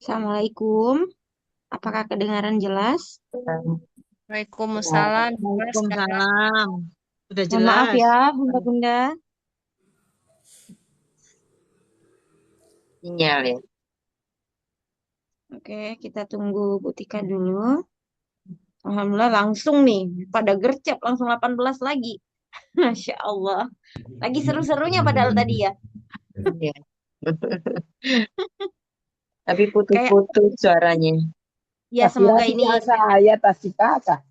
Assalamualaikum. Apakah kedengaran jelas? Waalaikumsalam, Mas, Kak. Waalaikumsalam. Udah Mohon maaf jelas. ya, bunda-bunda. Sinyal ya. Oke, kita tunggu Bu Tika dulu. Alhamdulillah langsung nih, pada gercep langsung 18 lagi. Masya Allah. Lagi seru-serunya padahal tadi ya. Iya. Tapi Kayak putus-putus suaranya. ya Tak kira semoga ini sinyal saya tas si kakak.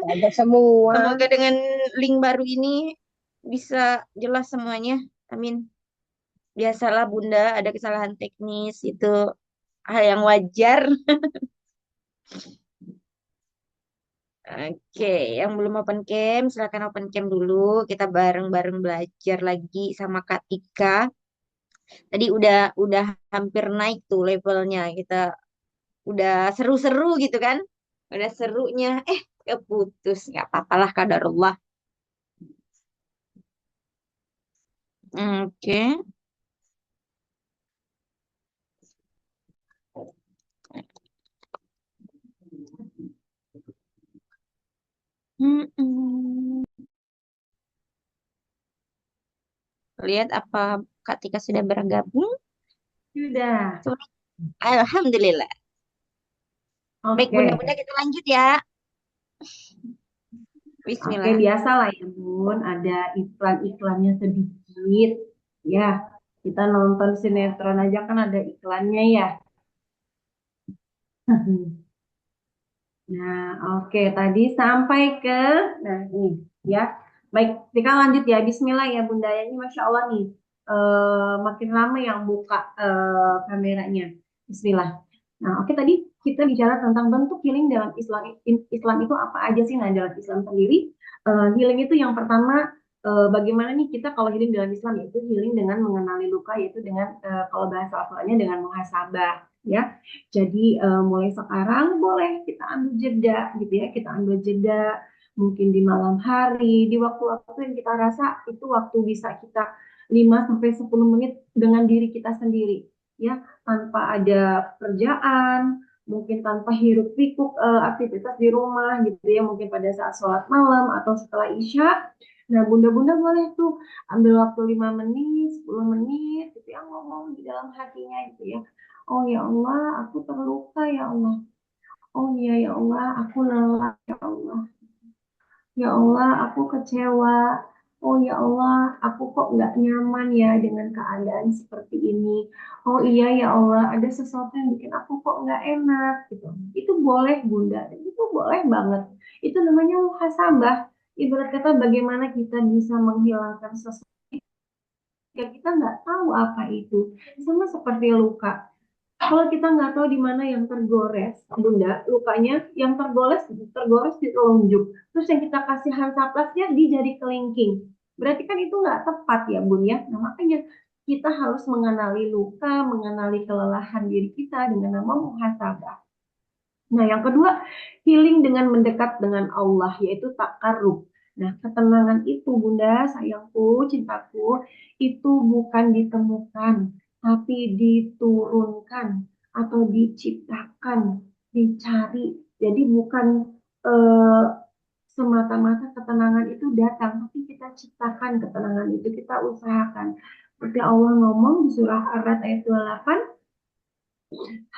Ada semua. semoga dengan link baru ini bisa jelas semuanya. Amin. Biasalah Bunda, ada kesalahan teknis itu hal yang wajar. Oke, yang belum open cam, silakan open cam dulu. Kita bareng-bareng belajar lagi sama Kak Tika. Tadi udah hampir naik tuh levelnya. Kita udah seru-seru gitu kan? Udah serunya, keputus. Nggak apa-apalah kadarullah. Oke. Mm-mm. Lihat apa Kak Tika sudah bergabung? Sudah. Alhamdulillah. Baik, Oke. bunda-bunda kita lanjut ya. Oke, Bismillah. biasa lah ya Bun, ada iklan-iklannya sedikit. Ya, kita nonton sinetron aja kan ada iklannya ya. Nah, oke, tadi sampai ke, nah ini ya. Baik, kita lanjut ya. Bismillah ya Bunda. Ya, ini Masya Allah nih, makin lama yang buka kameranya. Bismillah. Nah, oke tadi kita bicara tentang bentuk healing dalam Islam. Islam itu apa aja sih? Nah, dalam Islam sendiri, healing itu yang pertama, bagaimana nih kita kalau healing dalam Islam yaitu healing dengan mengenali luka, yaitu dengan kalau bahasa Al-Qur'annya dengan muhasabah, ya. Jadi mulai sekarang boleh kita ambil jeda, gitu ya. Kita ambil jeda, mungkin di malam hari, di waktu-waktu yang kita rasa itu waktu bisa kita 5 sampai 10 menit dengan diri kita sendiri, ya, tanpa ada kerjaan, mungkin tanpa hiruk pikuk aktivitas di rumah gitu ya, mungkin pada saat sholat malam atau setelah isya. Nah, bunda-bunda boleh tuh ambil waktu 5 menit, 10 menit gitu ya, ngomong di dalam hatinya gitu ya. Oh ya Allah, aku terluka ya Allah. Oh iya ya Allah, aku lelah ya Allah. Ya Allah, aku kecewa. Oh ya Allah, aku kok nggak nyaman ya dengan keadaan seperti ini. Oh iya ya Allah, ada sesuatu yang bikin aku kok nggak enak gitu. Itu boleh Bunda, dan itu boleh banget. Itu namanya muhasabah. Ibarat kata bagaimana kita bisa menghilangkan sesuatu yang kita nggak tahu apa itu. Sama seperti luka. Kalau kita nggak tahu di mana yang tergores, Bunda, lukanya yang tergores tergores di telunjuk. Terus yang kita kasih hansaplasnya di jari kelingking. Berarti kan itu nggak tepat ya, Bun ya. Nah, makanya kita harus mengenali luka, mengenali kelelahan diri kita dengan nama muhasabah. Nah, yang kedua, healing dengan mendekat dengan Allah, yaitu takarrub. Nah, ketenangan itu, Bunda, sayangku, cintaku, itu bukan ditemukan, tapi diturunkan atau diciptakan, dicari. Jadi bukan eh, semata-mata ketenangan itu datang, tapi kita ciptakan ketenangan itu, kita usahakan. Seperti Allah ngomong di surah Ar-Ra'd ayat 28,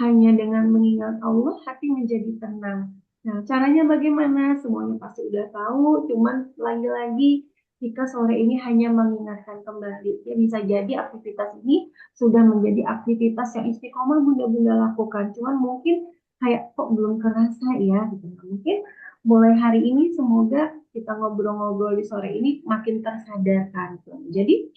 hanya dengan mengingat Allah, hati menjadi tenang. Nah, caranya bagaimana? Semuanya pasti udah tahu, cuman lagi-lagi jika sore ini hanya mengingatkan kembali. Ya, bisa jadi aktivitas ini sudah menjadi aktivitas yang istiqomah bunda-bunda lakukan. Cuman mungkin kayak kok belum kerasa ya, gitu. Mungkin mulai hari ini semoga kita ngobrol-ngobrol di sore ini makin tersadarkan. Jadi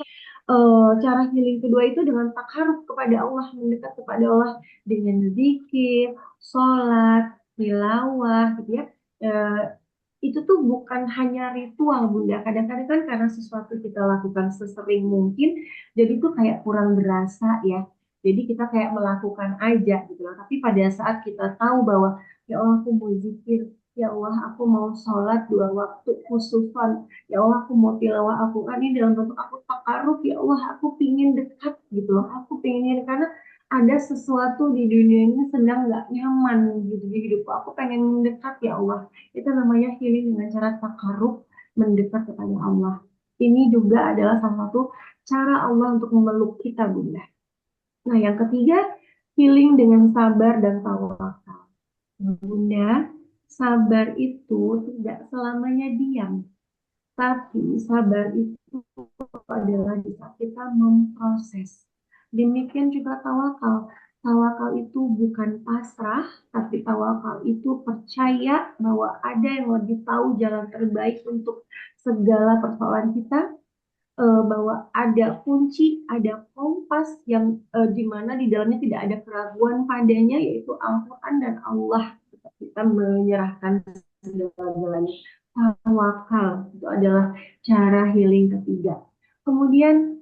cara healing kedua itu dengan takarub kepada Allah, mendekat kepada Allah dengan zikir, sholat, tilawah, gitu ya. Eh, itu tuh bukan hanya ritual, Bunda. Kadang-kadang kan karena sesuatu kita lakukan sesering mungkin, jadi tuh kayak kurang berasa ya. Jadi kita kayak melakukan aja gitu loh. Tapi pada saat kita tahu bahwa ya Allah aku mau zikir, ya Allah aku mau sholat 2 waktu khususan, ya Allah aku mau tilawah Al-Quran ini dalam bentuk aku takaruf, ya Allah aku pingin dekat gitu loh. Aku pingin karena ada sesuatu di dunia ini sedang nggak nyaman gitu di hidupku. Aku pengen mendekat ya Allah. Itu namanya healing dengan cara takarub, mendekat kepada Allah. Ini juga adalah salah satu cara Allah untuk memeluk kita, Bunda. Nah, yang ketiga, healing dengan sabar dan tawakal. Bunda, sabar itu tidak selamanya diam, tapi sabar itu adalah di saat kita memproses. Demikian juga tawakal. Tawakal itu bukan pasrah, tapi tawakal itu percaya bahwa ada yang lebih tahu jalan terbaik untuk segala persoalan kita, bahwa ada kunci, ada kompas yang di mana di dalamnya tidak ada keraguan padanya, yaitu Al-Quran dan Allah. Kita menyerahkan segala-galanya. Tawakal itu adalah cara healing ketiga. Kemudian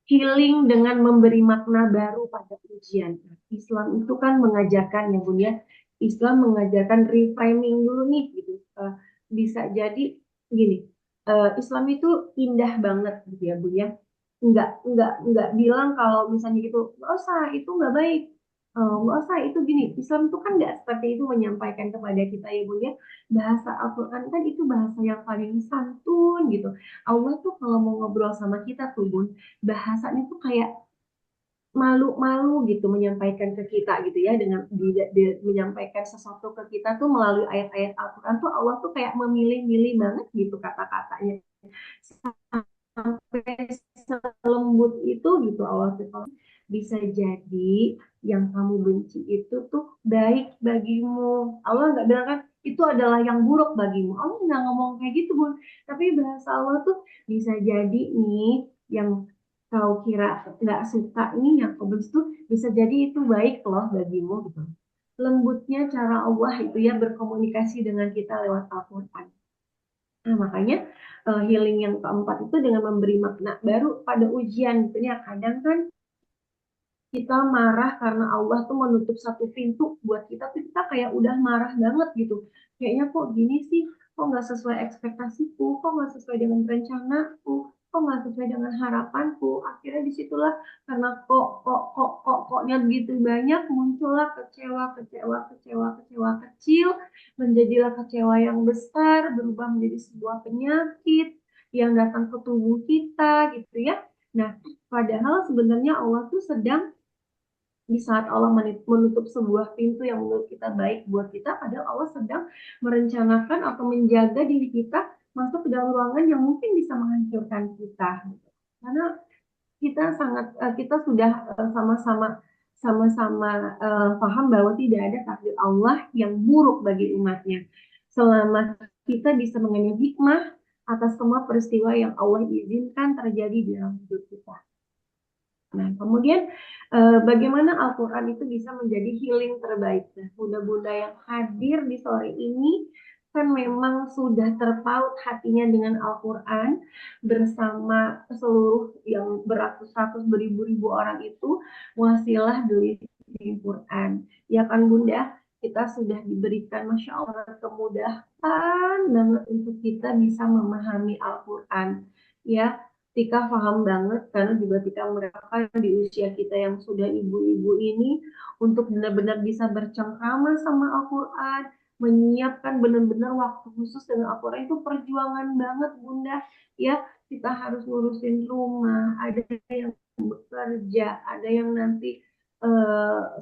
healing dengan memberi makna baru pada ujian. Islam itu kan mengajarkan ya Bun ya. Islam mengajarkan reframing dulu nih gitu. Bisa jadi gini. Islam itu indah banget gitu ya Bun ya. Nggak bilang kalau misalnya gitu, nggak usah itu nggak baik. Nggak usah itu gini. Islam itu kan nggak seperti itu menyampaikan kepada kita ya Bun ya. Bahasa Al-Quran kan itu bahasa yang paling santun gitu. Allah tuh kalau mau ngobrol sama kita tuh Bun, bahasanya tuh kayak malu-malu gitu menyampaikan ke kita gitu ya, dengan menyampaikan sesuatu ke kita tuh melalui ayat-ayat Al-Quran tuh Allah tuh kayak memilih-milih banget gitu kata-katanya sampai selembut itu gitu Allah tuh. Bisa jadi yang kamu benci itu tuh baik bagimu. Allah nggak bilang kan itu adalah yang buruk bagimu. Allah nggak ngomong kayak gitu Bun. Tapi bahasa Allah tuh bisa jadi nih yang kau kira nggak suka ini, yang kau benci tuh bisa jadi itu baik loh bagimu gitu. Lembutnya cara Allah itu ya berkomunikasi dengan kita lewat Al-Quran. Nah, makanya healing yang keempat itu dengan memberi makna baru pada ujian. Gitu ya. Kadang kan kita marah karena Allah tuh menutup satu pintu buat kita, tuh kita kayak udah marah banget gitu. Kayaknya kok gini sih, kok nggak sesuai ekspektasiku, kok nggak sesuai dengan rencanaku, kok nggak sesuai dengan harapanku. Akhirnya disitulah karena koknya begitu banyak, muncullah kecewa, kecewa, kecewa, kecewa kecil, menjadilah kecewa yang besar, berubah menjadi sebuah penyakit yang datang ke tubuh kita gitu ya. Nah, padahal sebenarnya Allah tuh sedang di saat Allah menutup sebuah pintu yang menurut kita baik buat kita, padahal Allah sedang merencanakan atau menjaga diri kita masuk ke dalam ruangan yang mungkin bisa menghancurkan kita. Karena kita sudah sama-sama paham bahwa tidak ada takdir Allah yang buruk bagi umatnya. Selama kita bisa mengambil hikmah atas semua peristiwa yang Allah izinkan terjadi di dalam hidup kita. Nah, kemudian bagaimana Al-Quran itu bisa menjadi healing terbaik. Nah, bunda-bunda yang hadir di sore ini kan memang sudah terpaut hatinya dengan Al-Quran bersama seluruh yang beratus-ratus beribu-ribu orang itu wasilah dari Quran. Ya kan Bunda, kita sudah diberikan Masya Allah kemudahan banget untuk kita bisa memahami Al-Quran. Ya, Tika paham banget karena juga Tika mereka di usia kita yang sudah ibu-ibu ini untuk benar-benar bisa bercengkrama sama Al-Quran, menyiapkan benar-benar waktu khusus dengan Al-Quran itu perjuangan banget Bunda. Ya, kita harus ngurusin rumah, ada yang bekerja, ada yang nanti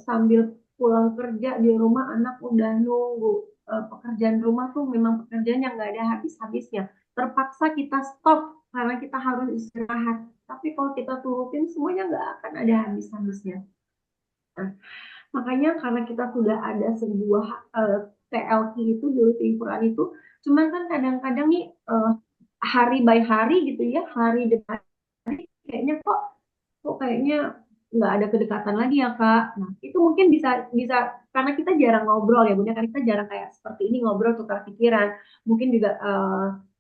sambil pulang kerja di rumah anak udah nunggu. Pekerjaan rumah tuh memang pekerjaan yang nggak ada habis-habisnya. Terpaksa kita stop karena kita harus istirahat. Tapi kalau kita turutin semuanya nggak akan ada habis-habisnya. Nah, makanya karena kita sudah ada sebuah TLQ itu dulu di Quran itu, cuman kan kadang-kadang nih hari by hari gitu ya, hari depan hari kayaknya kok kayaknya nggak ada kedekatan lagi ya Kak. Nah itu mungkin bisa bisa karena kita jarang ngobrol ya Bunda, karena kita jarang kayak seperti ini ngobrol tukar pikiran. Mungkin juga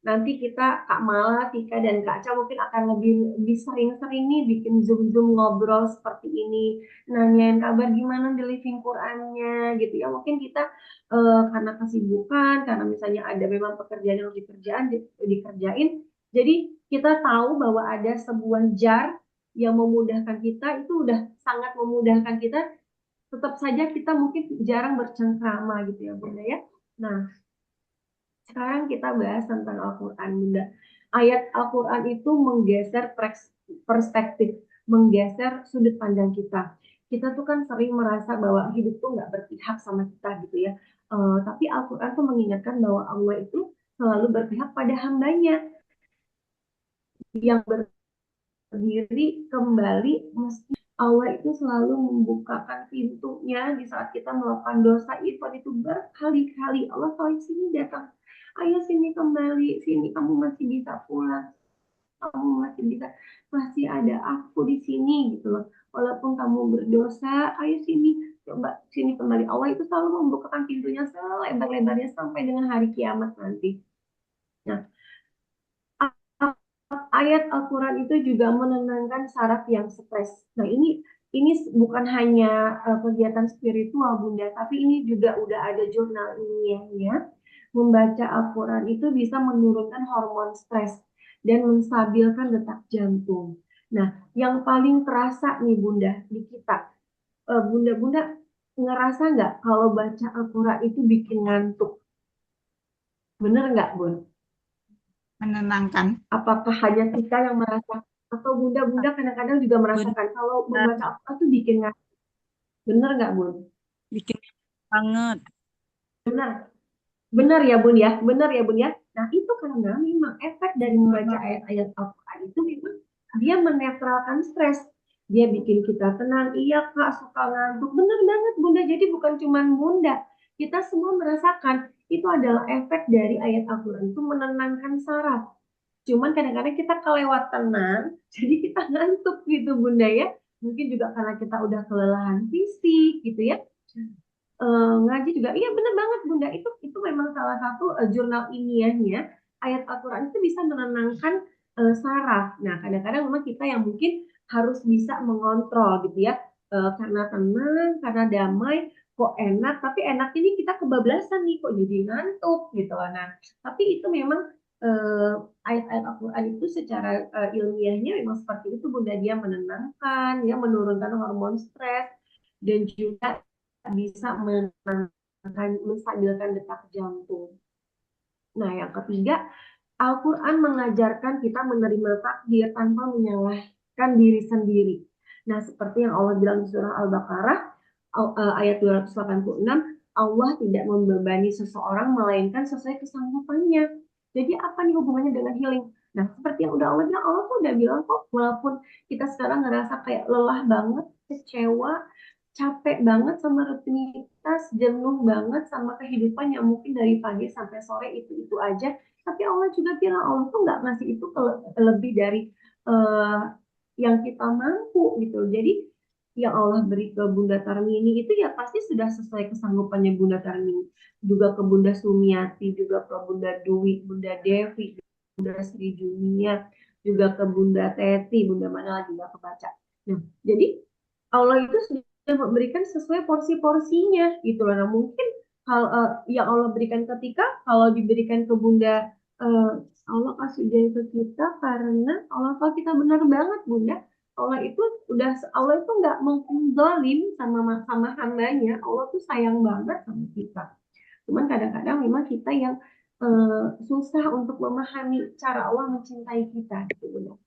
nanti kita Kak Mala, Tika dan Kak Ca mungkin akan lebih sering-sering nih bikin zoom-zoom ngobrol seperti ini, nanyain kabar gimana di living Qurannya gitu ya. Mungkin kita karena kesibukan, karena misalnya ada memang pekerjaan yang harus dikerjain, jadi kita tahu bahwa ada sebuah jar yang memudahkan kita, itu udah sangat memudahkan kita. Tetap saja kita mungkin jarang bercengkrama gitu ya Bunda ya. Nah, sekarang kita bahas tentang Al-Quran Bunda. Ayat Al-Quran itu menggeser perspektif, menggeser sudut pandang kita. Kita tuh kan sering merasa bahwa hidup tuh nggak berpihak sama kita gitu ya. Tapi Al-Quran tuh mengingatkan bahwa Allah itu selalu berpihak pada hambanya yang berdiri kembali, meski Allah itu selalu membukakan pintunya di saat kita melakukan dosa itu berkali-kali. Allah selalu sini datang, ayo sini kembali, sini kamu masih bisa pulang, kamu masih ada aku di sini gitu loh. Walaupun kamu berdosa, ayo sini, coba sini kembali. Allah itu selalu membukakan pintunya selebar-lebarnya sampai dengan hari kiamat nanti. Nah, ayat Al-Quran itu juga menenangkan saraf yang stres. Nah, ini bukan hanya kegiatan spiritual, Bunda, tapi ini juga udah ada jurnal ilmiahnya. Membaca Al-Quran itu bisa menurunkan hormon stres dan menstabilkan detak jantung. Nah, yang paling terasa nih, Bunda, di kita. Bunda-bunda ngerasa nggak kalau baca Al-Quran itu bikin ngantuk? Bener nggak, Bun? Menenangkan. Apakah hanya kita yang merasa atau bunda-bunda kadang-kadang juga merasakan kalau Benar, membaca Al-Quran tuh bikin ngantuk. Bener nggak Bun? bikin banget. Benar, benar ya Bun ya, benar ya Bun ya. Nah itu karena memang efek dari membaca ayat-ayat Al-Quran itu memang dia menetralkan stres. Dia bikin kita tenang. Iya Kak, suka ngantuk. Bener banget Bunda. Jadi bukan cuma Bunda. Kita semua merasakan itu adalah efek dari ayat Al-Quran itu menenangkan saraf. Cuman kadang-kadang kita kelewat tenang, jadi kita ngantuk gitu Bunda ya. Mungkin juga karena kita udah kelelahan fisik gitu ya. Ngaji juga, iya bener banget Bunda. Itu memang salah satu jurnal ilmiahnya. Ayat Al-Quran itu bisa menenangkan saraf. Nah, kadang-kadang memang kita yang mungkin harus bisa mengontrol gitu ya. Karena tenang, karena damai, kok enak. Tapi enak ini kita kebablasan nih, kok jadi ngantuk gitu. Nah, tapi itu memang eh, ayat-ayat Al-Quran itu secara ilmiahnya memang seperti itu Bunda. Dia menenangkan, ya menurunkan hormon stres dan juga bisa menstabilkan detak jantung. Nah, yang ketiga, Al-Quran mengajarkan kita menerima takdir tanpa menyalahkan diri sendiri. Nah, seperti yang Allah bilang di surah Al-Baqarah, ayat 286, Allah tidak membebani seseorang melainkan sesuai kesanggupannya. Jadi apa nih hubungannya dengan healing? Nah, seperti yang udah Allah bilang, Allah tuh udah bilang kok, walaupun kita sekarang ngerasa kayak lelah banget, kecewa, capek banget sama rutinitas, jenuh banget sama kehidupan yang mungkin dari pagi sampai sore itu aja. Tapi Allah juga bilang Allah tuh nggak ngasih itu lebih dari uh, yang kita mampu gitu. Jadi yang Allah beri ke Bunda Tarmini itu ya pasti sudah sesuai kesanggupannya Bunda Tarmini. Juga ke Bunda Sumiati, juga ke Bunda Dwi, Bunda Devi, Bunda Sri Junia, juga ke Bunda Teti, Bunda mana lagi nggak kebaca. Nah, jadi Allah itu sudah memberikan sesuai porsi-porsinya gitu loh. Nah, mungkin hal yang Allah berikan ketika kalau diberikan ke Bunda uh, Allah kasih dia ke kita karena Allah tahu kita benar banget Bunda. Allah itu nggak mungkin zalim sama hambanya. Allah tuh sayang banget sama kita. Cuman kadang-kadang memang kita yang susah untuk memahami cara Allah mencintai kita gitu Bunda.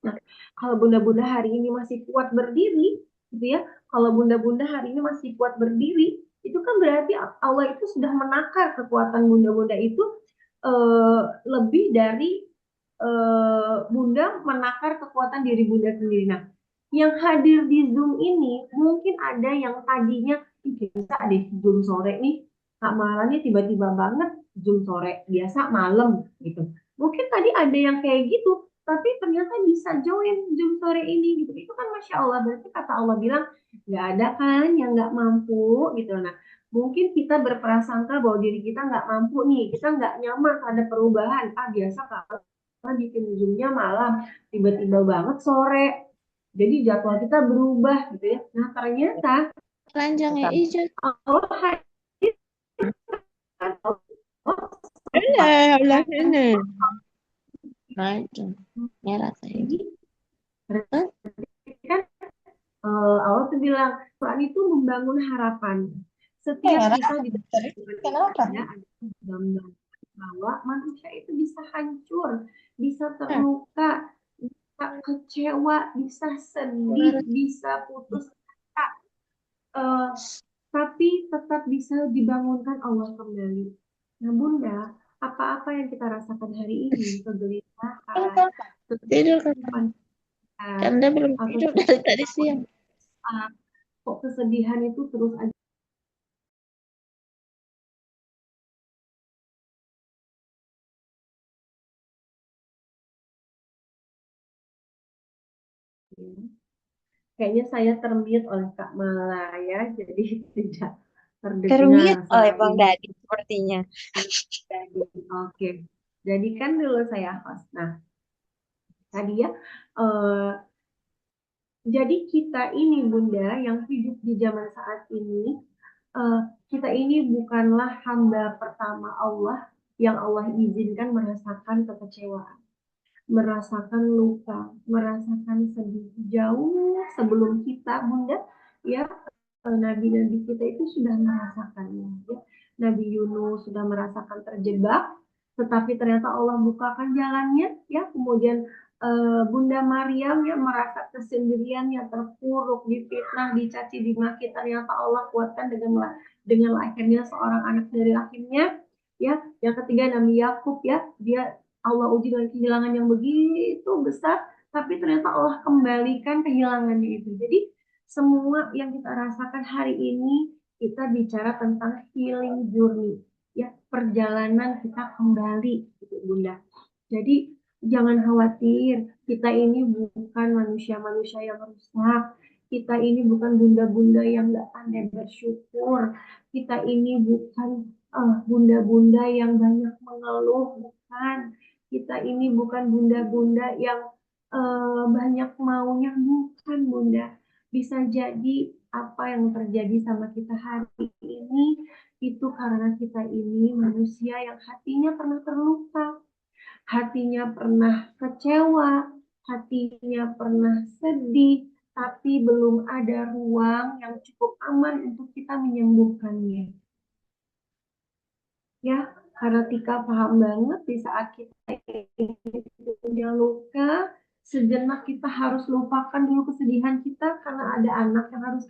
Nah, kalau bunda-bunda hari ini masih kuat berdiri, gitu ya. Kalau bunda-bunda hari ini masih kuat berdiri, itu kan berarti Allah itu sudah menakar kekuatan bunda-bunda itu lebih dari bunda menakar kekuatan diri bunda sendiri. Nah, yang hadir di Zoom ini mungkin ada yang tadinya biasa deh Zoom sore nih, Kak Malanya tiba-tiba banget Zoom sore, biasa malam gitu. Mungkin tadi ada yang kayak gitu, tapi ternyata bisa join Zoom sore ini gitu. Itu kan Masya Allah, berarti kata Allah bilang, nggak ada kan yang nggak mampu gitu. Nah, mungkin kita berprasangka bahwa diri kita nggak mampu nih, kita nggak nyaman ada perubahan. Biasa karena bikin Zoom-nya malam, tiba-tiba banget sore. Jadi jadwal kita berubah gitu ya. Nah, ternyata Keranjangnya hijau. Allah hadir kan Udah ini. Keranjang merah tadi. jadi Allah tuh bilang Quran itu membangun harapan. Setiap kita di dalam Kenapa? ada gambaran bahwa manusia itu bisa hancur, bisa terluka, bisa kecewa, bisa sedih, bisa putus asa, eh, tapi tetap bisa dibangunkan Allah kembali. Nah, Bunda, apa-apa yang kita rasakan hari ini, kegelisahan, Tidur kan? kesusahan, Canda belum atau tidur dari tadi siang. kok kesedihan itu terus aja. Kayaknya saya termute oleh Kak Mala ya, jadi tidak terdengar Termute oleh suara Bang ini. Dadi sepertinya. Oke, jadi kan dulu saya host. Nah, tadi ya, eh, jadi kita ini Bunda yang hidup di zaman saat ini, eh, kita ini bukanlah hamba pertama Allah yang Allah izinkan merasakan kekecewaan, merasakan luka, merasakan sedih jauh sebelum kita, Bunda, ya nabi-nabi kita itu sudah merasakannya. Ya. Nabi Yunus sudah merasakan terjebak, tetapi ternyata Allah bukakan jalannya. Ya, kemudian Bunda Maryam ya merasa kesendirian, yang terpuruk, difitnah, dicaci, dimaki. Ternyata Allah kuatkan dengan lahirnya seorang anak dari rahimnya. Ya, yang ketiga Nabi Yakub ya, dia Allah uji dengan kehilangan yang begitu besar, tapi ternyata Allah kembalikan kehilangannya itu. Jadi semua yang kita rasakan hari ini kita bicara tentang healing journey, ya perjalanan kita kembali, gitu, Bunda. Jadi jangan khawatir, kita ini bukan manusia-manusia yang rusak, kita ini bukan bunda-bunda yang nggak pandai bersyukur, kita ini bukan bunda-bunda yang banyak mengeluh, bukan. Kita ini bukan bunda-bunda yang banyak maunya, bukan Bunda. Bisa jadi apa yang terjadi sama kita hari ini itu karena kita ini manusia yang hatinya pernah terluka, hatinya pernah kecewa, hatinya pernah sedih, tapi belum ada ruang yang cukup aman untuk kita menyembuhkannya. Ya, karena Tika paham banget di saat kita punya luka, sejenak kita harus lupakan dulu kesedihan kita karena ada anak yang harus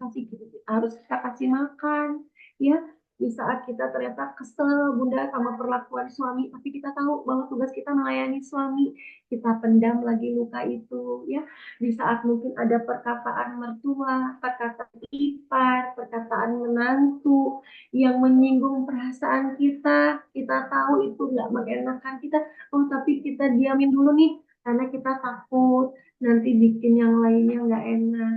kita kasih makan. Ya, di saat kita ternyata kesel Bunda sama perlakuan suami, tapi kita tahu bahwa tugas kita melayani suami, kita pendam lagi luka itu. Ya, di saat mungkin ada perkataan mertua, perkataan ipar, perkataan menantu yang menyinggung perasaan kita tahu itu nggak mengenakan kita, oh tapi kita diamin dulu nih, karena kita takut nanti bikin yang lainnya nggak enak,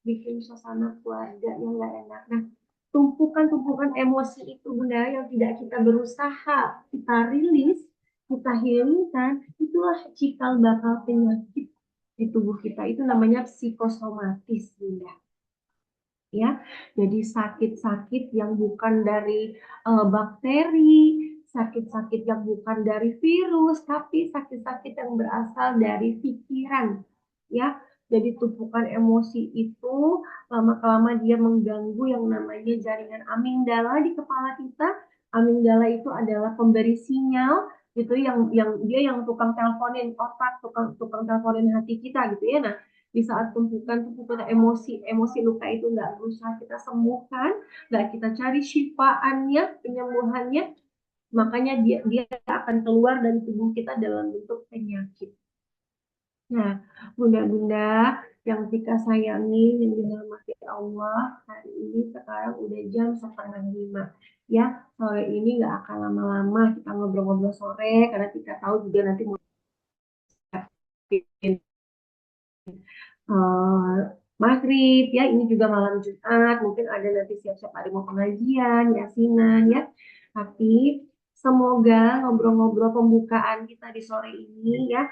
bikin suasana keluarga yang nggak enak. Nah, tumpukan-tumpukan emosi itu Bunda yang tidak kita berusaha kita rilis, kita hilangkan, itulah cikal bakal penyakit di tubuh kita. Itu namanya psikosomatis Bunda. Ya, jadi sakit-sakit yang bukan dari bakteri, sakit-sakit yang bukan dari virus, tapi sakit-sakit yang berasal dari pikiran. Ya, jadi tumpukan emosi itu lama-kelamaan dia mengganggu yang namanya jaringan amigdala di kepala kita. Amigdala itu adalah pemberi sinyal gitu, yang dia yang tukang teleponin otak, tukang teleponin hati kita gitu ya. Nah, di saat tumpukan emosi luka itu nggak berusaha kita sembuhkan, nggak kita cari syifaannya, penyembuhannya, makanya dia akan keluar dari tubuh kita dalam bentuk penyakit. Nah, bunda-bunda yang kita sayangi, yang dirahmati Allah, hari ini sekarang udah jam 4:30. Ya, sore ini nggak akan lama-lama kita ngobrol-ngobrol sore, karena kita tahu juga nanti mau maghrib ya, ini juga malam Jumat, mungkin ada nanti siap-siap ada mau pengajian, yasinan ya. Tapi semoga ngobrol-ngobrol pembukaan kita di sore ini ya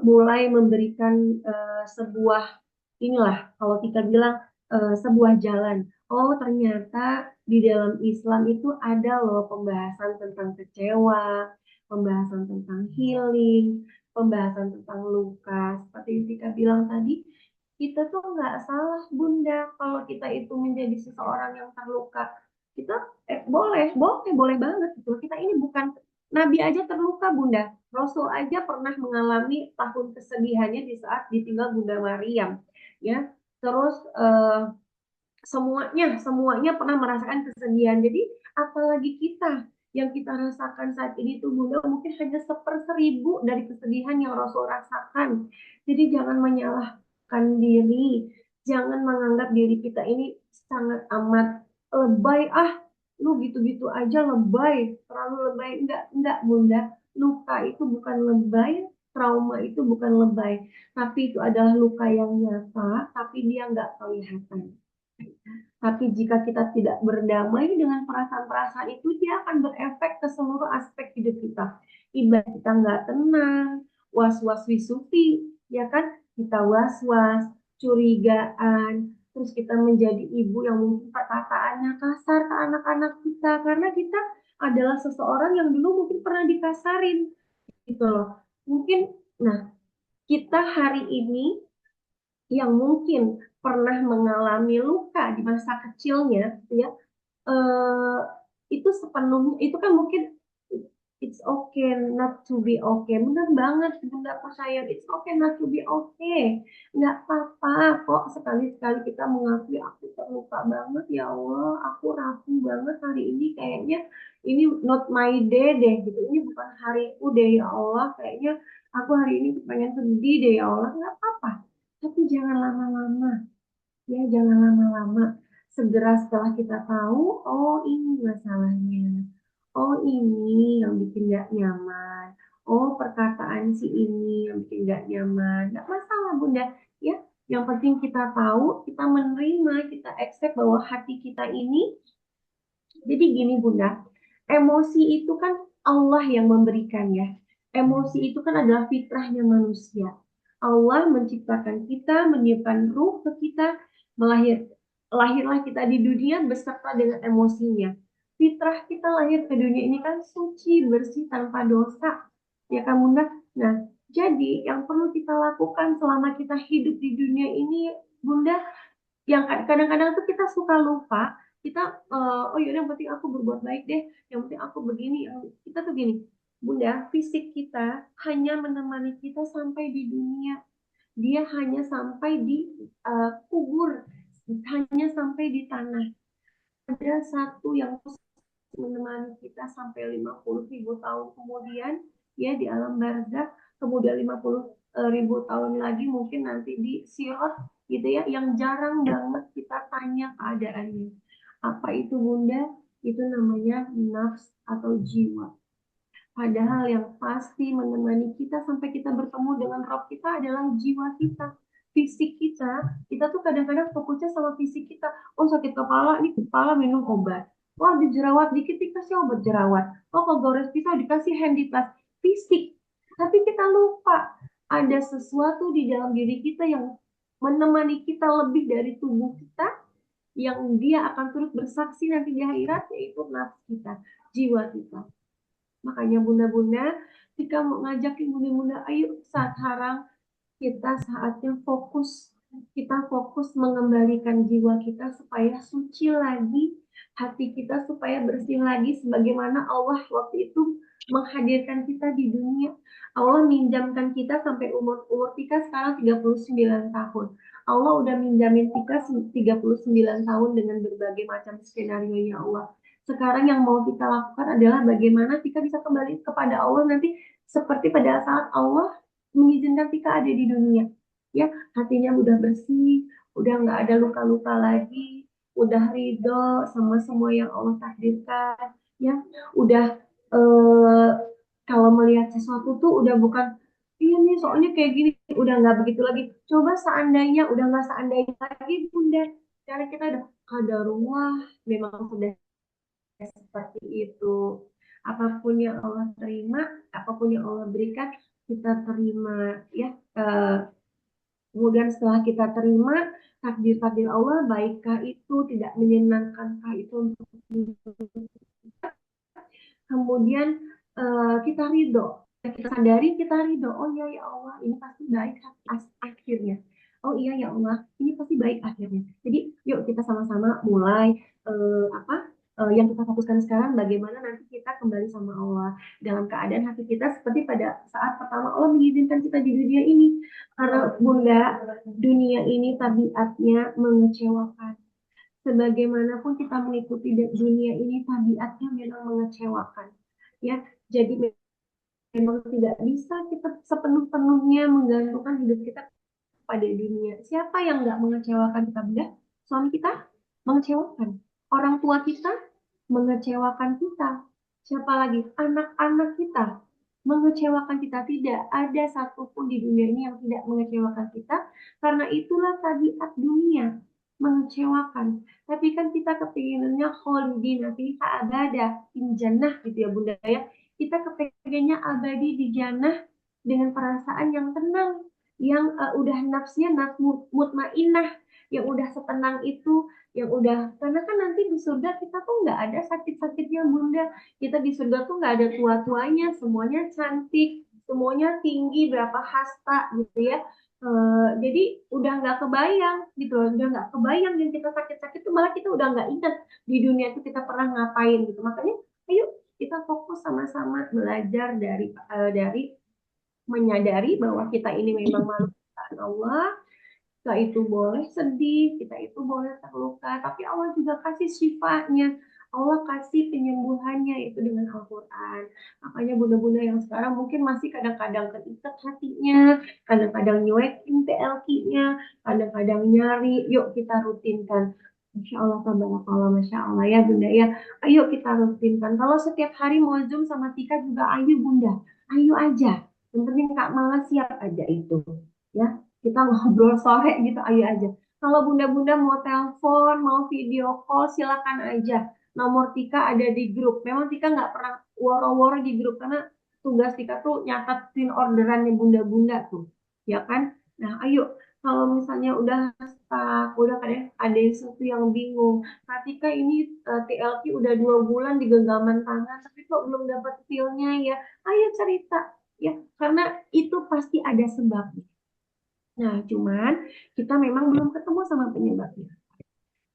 mulai memberikan sebuah inilah kalau kita bilang sebuah jalan. Oh, ternyata di dalam Islam itu ada loh pembahasan tentang kecewa, pembahasan tentang healing, pembahasan tentang luka. Seperti yang Tika bilang tadi, kita tuh nggak salah Bunda kalau kita itu menjadi seseorang yang terluka. Kita boleh, boleh, boleh banget gitu. Kita ini bukan Nabi aja terluka Bunda. Rasul aja pernah mengalami tahun kesedihannya di saat ditinggal Bunda Maryam. Ya, terus semuanya pernah merasakan kesedihan. Jadi apalagi kita yang kita rasakan saat ini tuh Bunda mungkin hanya 1/1000 dari kesedihan yang Rasul rasakan. Jadi jangan menyalahkan diri, jangan menganggap diri kita ini sangat amat lebay. Lu gitu-gitu aja lebay, terlalu lebay. Enggak Bunda. Luka itu bukan lebay, trauma itu bukan lebay, tapi itu adalah luka yang nyata, tapi dia nggak kelihatan. Tapi jika kita tidak berdamai dengan perasaan-perasaan itu, dia akan berefek ke seluruh aspek hidup kita. Ibarat kita nggak tenang, was-was wisufi, ya kan? Kita was-was, curigaan, terus kita menjadi ibu yang mungkin perkataannya kasar ke anak-anak kita, karena kita adalah seseorang yang dulu mungkin pernah dikasarin, gitu loh. Mungkin, nah, kita hari ini yang mungkin pernah mengalami luka di masa kecilnya, gitu ya, eh, itu sepenuhnya itu kan mungkin it's okay not to be okay. Benar banget, Bunda percaya it's okay not to be okay. Nggak apa-apa kok sekali-sekali kita mengakui aku terluka banget ya Allah, aku rapuh banget hari ini, kayaknya ini not my day deh gitu. Ini bukan hariku deh ya Allah, kayaknya aku hari ini pengen sedih deh ya Allah. Nggak apa-apa. Tapi jangan lama-lama. Ya, jangan lama-lama. Segera setelah kita tahu, oh ini masalahnya. Oh ini yang bikin gak nyaman. Oh perkataan si ini yang bikin gak nyaman. Gak masalah Bunda. Ya, yang penting kita tahu, kita menerima, kita accept bahwa hati kita ini. Jadi gini Bunda, emosi itu kan Allah yang memberikan ya. Emosi itu kan adalah fitrahnya manusia. Allah menciptakan kita, menyiapkan ruh ke kita, lahirlah kita di dunia beserta dengan emosinya. Fitrah kita lahir ke dunia ini kan suci, bersih, tanpa dosa. Ya kan Bunda? Nah, jadi yang perlu kita lakukan selama kita hidup di dunia ini, Bunda, yang kadang-kadang tuh kita suka lupa, kita oh yaudah yang penting aku berbuat baik deh, yang penting aku begini, kita tuh gini Bunda, fisik kita hanya menemani kita sampai di dunia, dia hanya sampai di kubur, hanya sampai di tanah. Ada satu yang menemani kita sampai 50.000 tahun kemudian ya di alam barzakh, kemudian 50.000 tahun lagi mungkin nanti di sirat gitu ya, yang jarang banget kita tanya keadaannya. Apa itu Bunda? Itu namanya nafs atau jiwa. Padahal yang pasti menemani kita sampai kita bertemu dengan Rob kita adalah jiwa kita. Fisik kita tuh kadang-kadang fokusnya sama fisik kita. Oh sakit kepala, nih kepala minum obat. Wah jerawat dikit dikasih obat jerawat. Oh kegores pisau dikasih handiplast. Fisik. Tapi kita lupa ada sesuatu di dalam diri kita yang menemani kita lebih dari tubuh kita, yang dia akan turut bersaksi nanti di akhirat, yaitu nafsu kita, jiwa kita. Makanya bunda-bunda, jika mau ngajakin bunda-bunda, ayo sekarang kita saatnya fokus. Kita fokus mengembalikan jiwa kita supaya suci lagi, hati kita supaya bersih lagi, sebagaimana Allah waktu itu menghadirkan kita di dunia. Allah minjamkan kita sampai umur kita sekarang 39 tahun. Allah udah minjamin kita 39 tahun dengan berbagai macam skenario ya Allah. Sekarang yang mau kita lakukan adalah bagaimana kita bisa kembali kepada Allah nanti seperti pada saat Allah mengizinkan kita ada di dunia. Ya, hatinya udah bersih, udah nggak ada luka-luka lagi, udah ridho sama semua yang Allah takdirkan. Ya, udah kalau melihat sesuatu tuh udah bukan iya nih soalnya kayak gini, udah nggak begitu lagi. Coba seandainya udah nggak seandainya lagi Bunda, cara kita udah qadarullah, memang sudah seperti itu. Apapun yang Allah terima, apapun yang Allah berikan, kita terima ya. Kemudian setelah kita terima takdir-takdir Allah, baikkah itu, tidak menyenangkankah itu untuk kita, kemudian kita ridho, kita sadari, kita ridho, oh ya ya Allah ini pasti baik akhirnya. oh iya ya Allah, ini pasti baik akhirnya. Jadi yuk kita sama-sama mulai apa yang kita fokuskan sekarang bagaimana nanti kita kembali sama Allah dalam keadaan hati kita seperti pada saat pertama Allah mengizinkan kita di dunia ini. Karena Bunda, dunia ini tabiatnya mengecewakan. Sebagaimanapun kita mengikuti dunia ini tabiatnya memang mengecewakan. Ya, jadi memang tidak bisa kita sepenuh-penuhnya menggantungkan hidup kita pada dunia. Siapa yang nggak mengecewakan kita, Bunda? Suami kita mengecewakan. Orang tua kita mengecewakan kita. Siapa lagi? Anak-anak kita mengecewakan kita. Tidak ada satupun di dunia ini yang tidak mengecewakan kita. Karena itulah tabiat dunia mengecewakan. Tapi kan kita kepinginannya kholidina fiha abada in jannah gitu ya Bunda ya. Kita kepinginnya abadi di jannah dengan perasaan yang tenang, yang udah nafsnya mutmainah, yang udah setenang itu, yang udah karena kan nanti di surga kita tuh nggak ada sakit-sakitnya Bunda. Kita di surga tuh nggak ada tua-tuanya, semuanya cantik, semuanya tinggi berapa hasta gitu ya. Jadi udah nggak kebayang gitu loh, udah nggak kebayang yang kita sakit-sakit tuh malah kita udah nggak ingat di dunia itu kita pernah ngapain gitu. Makanya ayo kita fokus sama-sama belajar dari menyadari bahwa kita ini memang makhluk ciptaan Allah, kita itu boleh sedih, kita itu boleh terluka, tapi Allah juga kasih syifanya. Allah kasih penyembuhannya itu dengan Al-Quran. Makanya bunda-bunda yang sekarang mungkin masih kadang-kadang keikat hatinya, kadang-kadang nyuekin TLQ-nya, kadang-kadang nyari, yuk kita rutinkan. Masya Allah, tabarakallah, Masya Allah ya Bunda ya. Ayo kita rutinkan. Kalau setiap hari mau Zoom sama Tika juga ayo Bunda. Ayo aja. Yang penting Kak Mala siap aja itu. Ya, kita ngobrol sore gitu ayo aja. Kalau bunda-bunda mau telepon, mau video call, silakan aja. Nomor Tika ada di grup. Memang Tika nggak pernah woro-woro di grup karena tugas Tika tuh nyatatin orderannya bunda-bunda tuh, ya kan? Nah, ayo kalau misalnya udah stuck, udah ada sesuatu yang bingung. Kak Tika ini TLQ udah 2 bulan di genggaman tangan, tapi kok belum dapat feel-nya ya? Ayo cerita ya, karena itu pasti ada sebabnya. Nah, cuman kita memang belum ketemu sama penyebabnya.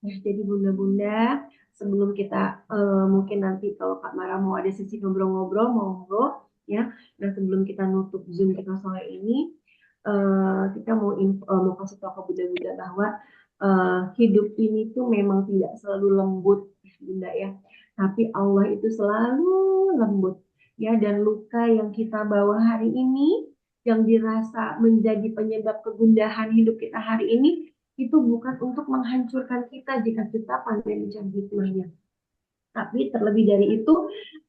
Nah, jadi bunda-bunda, sebelum kita mungkin nanti kalau Kak Mara mau ada sesi ngobrol-ngobrol, monggo ya. Nah, sebelum kita nutup Zoom kita sore ini, kita mau kasih tahu ke bunda-bunda bahwa hidup ini tuh memang tidak selalu lembut, bunda ya. Tapi Allah itu selalu lembut ya. Dan luka yang kita bawa hari ini, yang dirasa menjadi penyebab kegundahan hidup kita hari ini, itu bukan untuk menghancurkan kita jika kita pandai mencari hikmahnya. Tapi terlebih dari itu,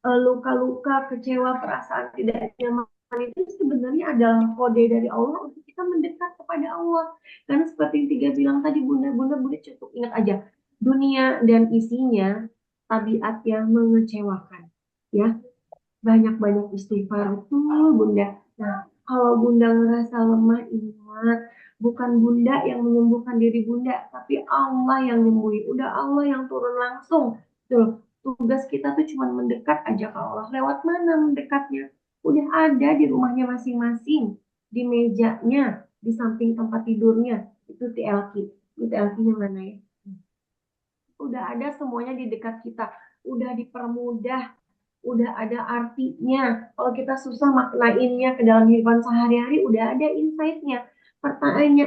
luka-luka, kecewa, perasaan tidak nyaman itu sebenarnya adalah kode dari Allah untuk kita mendekat kepada Allah. Karena seperti yang Tiga bilang tadi, bunda-bunda boleh cukup ingat aja, dunia dan isinya tabiatnya mengecewakan. Ya, banyak-banyak istighfar itu bunda. Nah, kalau bunda ngerasa lemah, ingat bukan bunda yang menyembuhkan diri bunda, tapi Allah yang nyembuhi. Udah Allah yang turun langsung. Tuh, tugas kita tuh cuma mendekat aja ke Allah. Lewat mana mendekatnya? Udah ada di rumahnya masing-masing, di mejanya, di samping tempat tidurnya. Itu TLQ. Itu TLQ-nya mana ya? Udah ada semuanya di dekat kita. Udah dipermudah, udah ada artinya. Kalau kita susah maknainnya ke dalam kehidupan sehari-hari, udah ada insight-nya.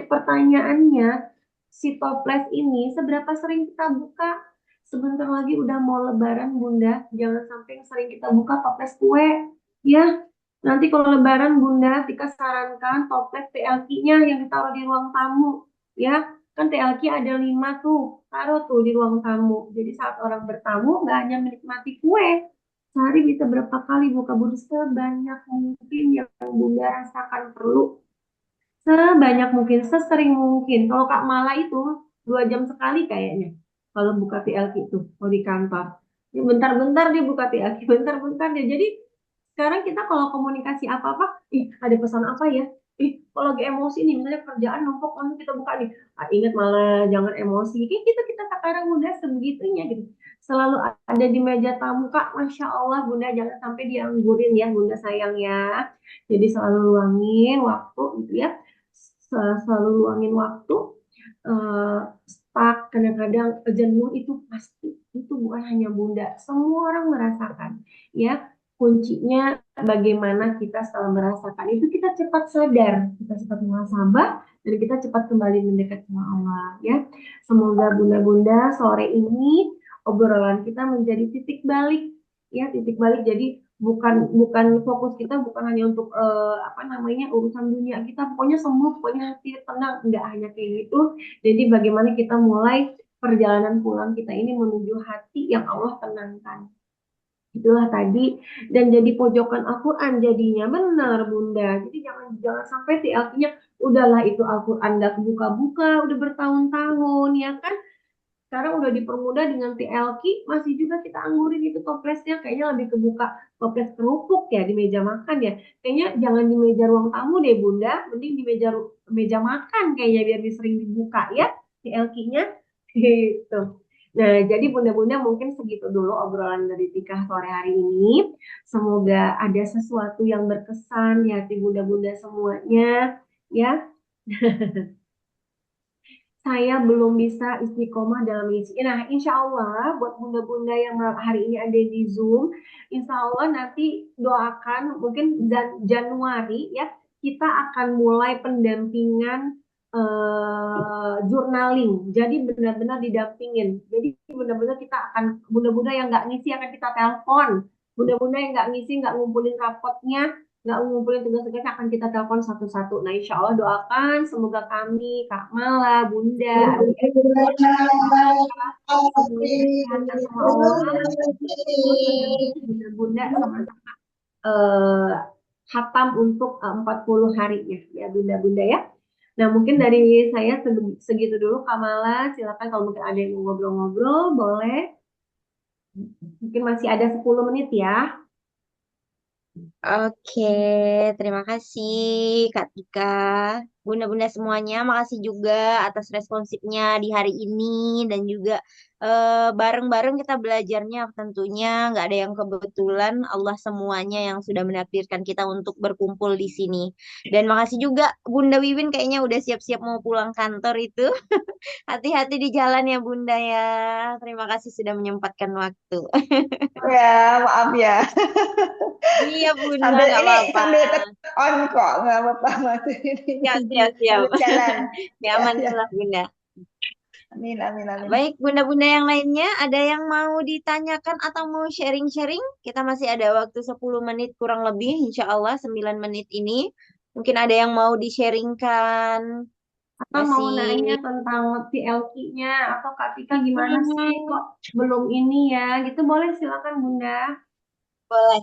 Pertanyaannya, si toples ini seberapa sering kita buka? Sebentar lagi udah mau lebaran Bunda, jangan sampai sering kita buka toples kue. Ya, nanti kalau lebaran Bunda, Tika sarankan toples TLQ-nya yang ditaruh di ruang tamu. Ya, kan TLQ ada 5 tuh, taruh tuh di ruang tamu. Jadi saat orang bertamu, nggak hanya menikmati kue, sehari bisa berapa kali buka budi sebanyak mungkin yang Bunda rasakan perlu. Sebanyak mungkin, sesering mungkin. Kalau Kak Mala itu 2 jam sekali kayaknya. Kalau buka TLQ itu, kalau di kantor. Ya, bentar-bentar dia buka TLQ, bentar-bentar dia. Jadi sekarang kita kalau komunikasi apa-apa, ada pesan apa ya? Kalau lagi emosi nih, misalnya kerjaan numpuk, langsung kita buka nih. Ingat malah jangan emosi. Kayak gitu kita sekarang udah sebegitunya gitu. Selalu ada di meja tamu, Kak. Masya Allah, Bunda jangan sampai dianggurin ya, Bunda sayang ya. Jadi selalu luangin waktu gitu ya. selalu luangin waktu, stuck, kadang-kadang jenuh itu pasti. Itu bukan hanya Bunda, semua orang merasakan. Ya, kuncinya bagaimana kita setelah merasakan itu kita cepat sadar, kita cepat muhasabah, dan kita cepat kembali mendekat sama Allah. Ya, semoga Bunda-Bunda sore ini obrolan kita menjadi titik balik, ya titik balik. Jadi bukan bukan fokus kita bukan hanya untuk apa namanya urusan dunia kita, pokoknya sembuh, pokoknya hati tenang, nggak hanya kayak gitu. Jadi bagaimana kita mulai perjalanan pulang kita ini menuju hati yang Allah tenangkan. Itulah tadi, dan jadi pojokan Al-Quran jadinya benar Bunda. Jadi jangan jangan sampai TLQ-nya udahlah itu Al-Quran nggak kebuka-buka udah bertahun-tahun ya kan. Sekarang udah dipermudah dengan TLQ, masih juga kita anggurin itu toplesnya. Kayaknya lebih kebuka toples kerupuk ya di meja makan ya. Kayaknya jangan di meja ruang tamu deh Bunda, mending di meja meja makan kayaknya biar sering dibuka ya TLQ-nya. Gitu. Nah, jadi Bunda-Bunda mungkin segitu dulu obrolan dari Tika sore hari ini. Semoga ada sesuatu yang berkesan di hati Bunda-Bunda semuanya ya. Saya belum bisa istiqomah dalam mengisi. Nah, insya Allah buat bunda-bunda yang hari ini ada di Zoom, insya Allah nanti doakan mungkin Januari ya kita akan mulai pendampingan journaling. Jadi benar-benar didampingin. Jadi benar-benar kita akan bunda-bunda yang nggak ngisi akan kita telepon. Bunda-bunda yang nggak ngisi nggak ngumpulin rapotnya nggak ngumpulin tugas-tugasnya akan kita telepon satu-satu. Nah, insya Allah doakan semoga kami, Kak Mala, Bunda, adik-adik semuanya kesehatan sama Allah, terus Bunda sama-sama eh, hatam untuk 40 hari ya Bunda-Bunda ya. Nah, mungkin dari saya segitu dulu, Kak Mala. Silakan kalau mungkin ada yang mau ngobrol-ngobrol, boleh. Mungkin masih ada 10 menit ya. Oke, terima kasih Kak Tika. Bunda-bunda semuanya, makasih juga atas responsifnya di hari ini dan juga bareng-bareng kita belajarnya tentunya nggak ada yang kebetulan, Allah semuanya yang sudah menakdirkan kita untuk berkumpul di sini. Dan makasih juga Bunda Wiwin kayaknya udah siap-siap mau pulang kantor itu. Hati-hati di jalan ya Bunda ya. Terima kasih sudah menyempatkan waktu. Ya, maaf ya. Iya Bunda, Sambil nggak ini apa-apa. sambil on kok, nggak apa-apa masih Siap, ini. siap, siap. Sambil jalan. Ya, Nyaman ya. lah Bunda. Amin, amin, amin. Baik, Bunda-Bunda yang lainnya, ada yang mau ditanyakan atau mau sharing-sharing? Kita masih ada waktu 10 menit kurang lebih, insya Allah 9 menit ini. Mungkin ada yang mau di-sharingkan. Atau mau Masih nanya tentang TLQ-nya atau Kak Tika gimana sih kok belum ini ya gitu boleh silakan Bunda. boleh.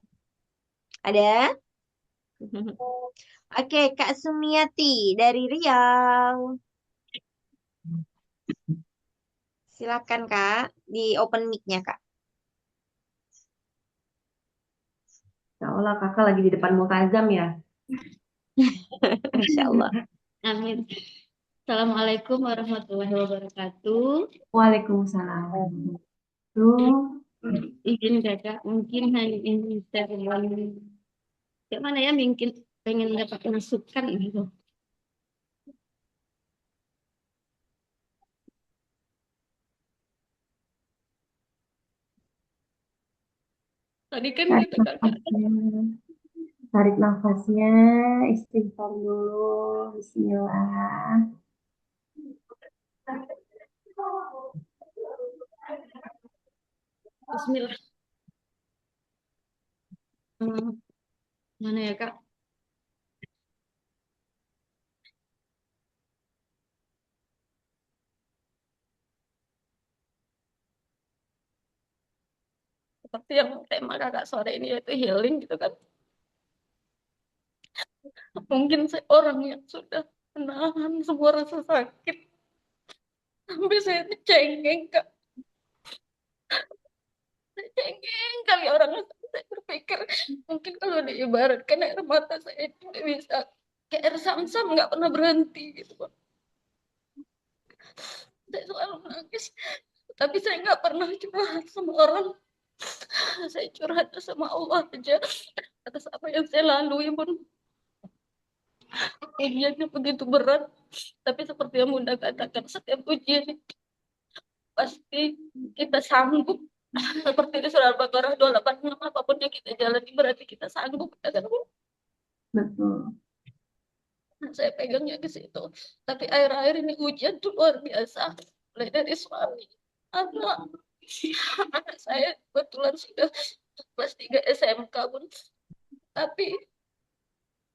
Ada? Oke, Kak Sumiati dari Riau. Silakan Kak, di open mic-nya Kak. Ya Allah kakak lagi di depan multazam ya. Insya Allah. Amin. Assalamualaikum warahmatullahi wabarakatuh. Waalaikumsalam. Tuh. Izin kakak, mungkin hanya ini kayak mana ya, mungkin pengen dapat masukan gitu. Tadi kan Tarik kata kakak, nafasnya. Tarik nafasnya, istighfar dulu. Bismillah. Bismillah. Mana ya kak? Seperti yang tema kakak sore ini yaitu healing gitu kan. Mungkin saya orang yang sudah menahan semua rasa sakit. Sampai saya cengeng kak. Saya cengeng kali orang. Saya berpikir mungkin kalau diibaratkan air mata saya tidak bisa kayak air sam-sam nggak pernah berhenti gitu. Saya selalu nangis, tapi saya nggak pernah curhat sama orang. Saya curhat sama Allah aja atas apa yang saya lalui pun. Ujiannya begitu berat, tapi seperti yang Bunda katakan, setiap ujian itu pasti kita sanggup. Seperti di surah Al-Baqarah 286, apapun yang kita jalani berarti kita sanggup. Ya kan? Betul. Nah, saya pegangnya ke situ. Tapi akhir-akhir ini ujian tuh luar biasa. Mulai dari suami, anak. Anak saya kebetulan sudah kelas 3 SMK pun. Tapi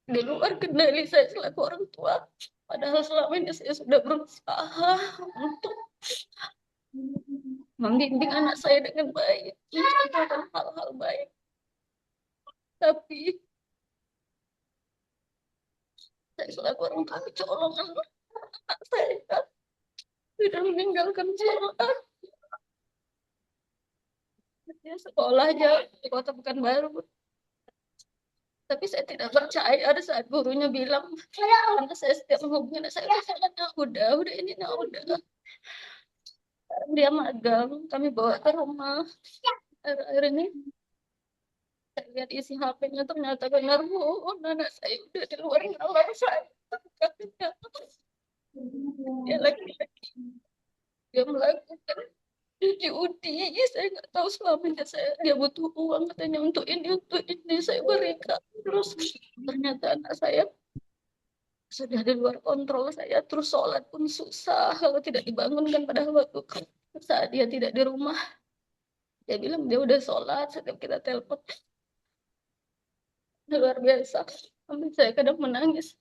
di luar kendali saya selaku orang tua. Padahal selama ini saya sudah berusaha untuk membimbing anak saya dengan baik, mencontohkan hal-hal baik. Tapi saya selaku orang tua kecolongan anak saya sudah meninggalkan sekolah. Dia sekolah aja di Kota Pekanbaru. Tapi saya tidak percaya ada saat gurunya bilang, karena saya setiap menghubungi anak saya, udah ini nah udah. Sekarang dia magang, kami bawa ke rumah. Akhir-akhir ini saya lihat isi HP-nya ternyata benar, Bu, anak saya udah di luar nalar saya. Dia laki-laki, dia melakukan judi. Saya nggak tahu selamanya dia butuh uang katanya untuk ini saya berikan. Terus ternyata anak saya sudah di luar kontrol saya. Terus sholat pun susah kalau tidak dibangunkan pada waktu saat dia tidak di rumah. Dia bilang dia udah sholat, setiap kita telepon luar biasa. Sampai saya kadang menangis.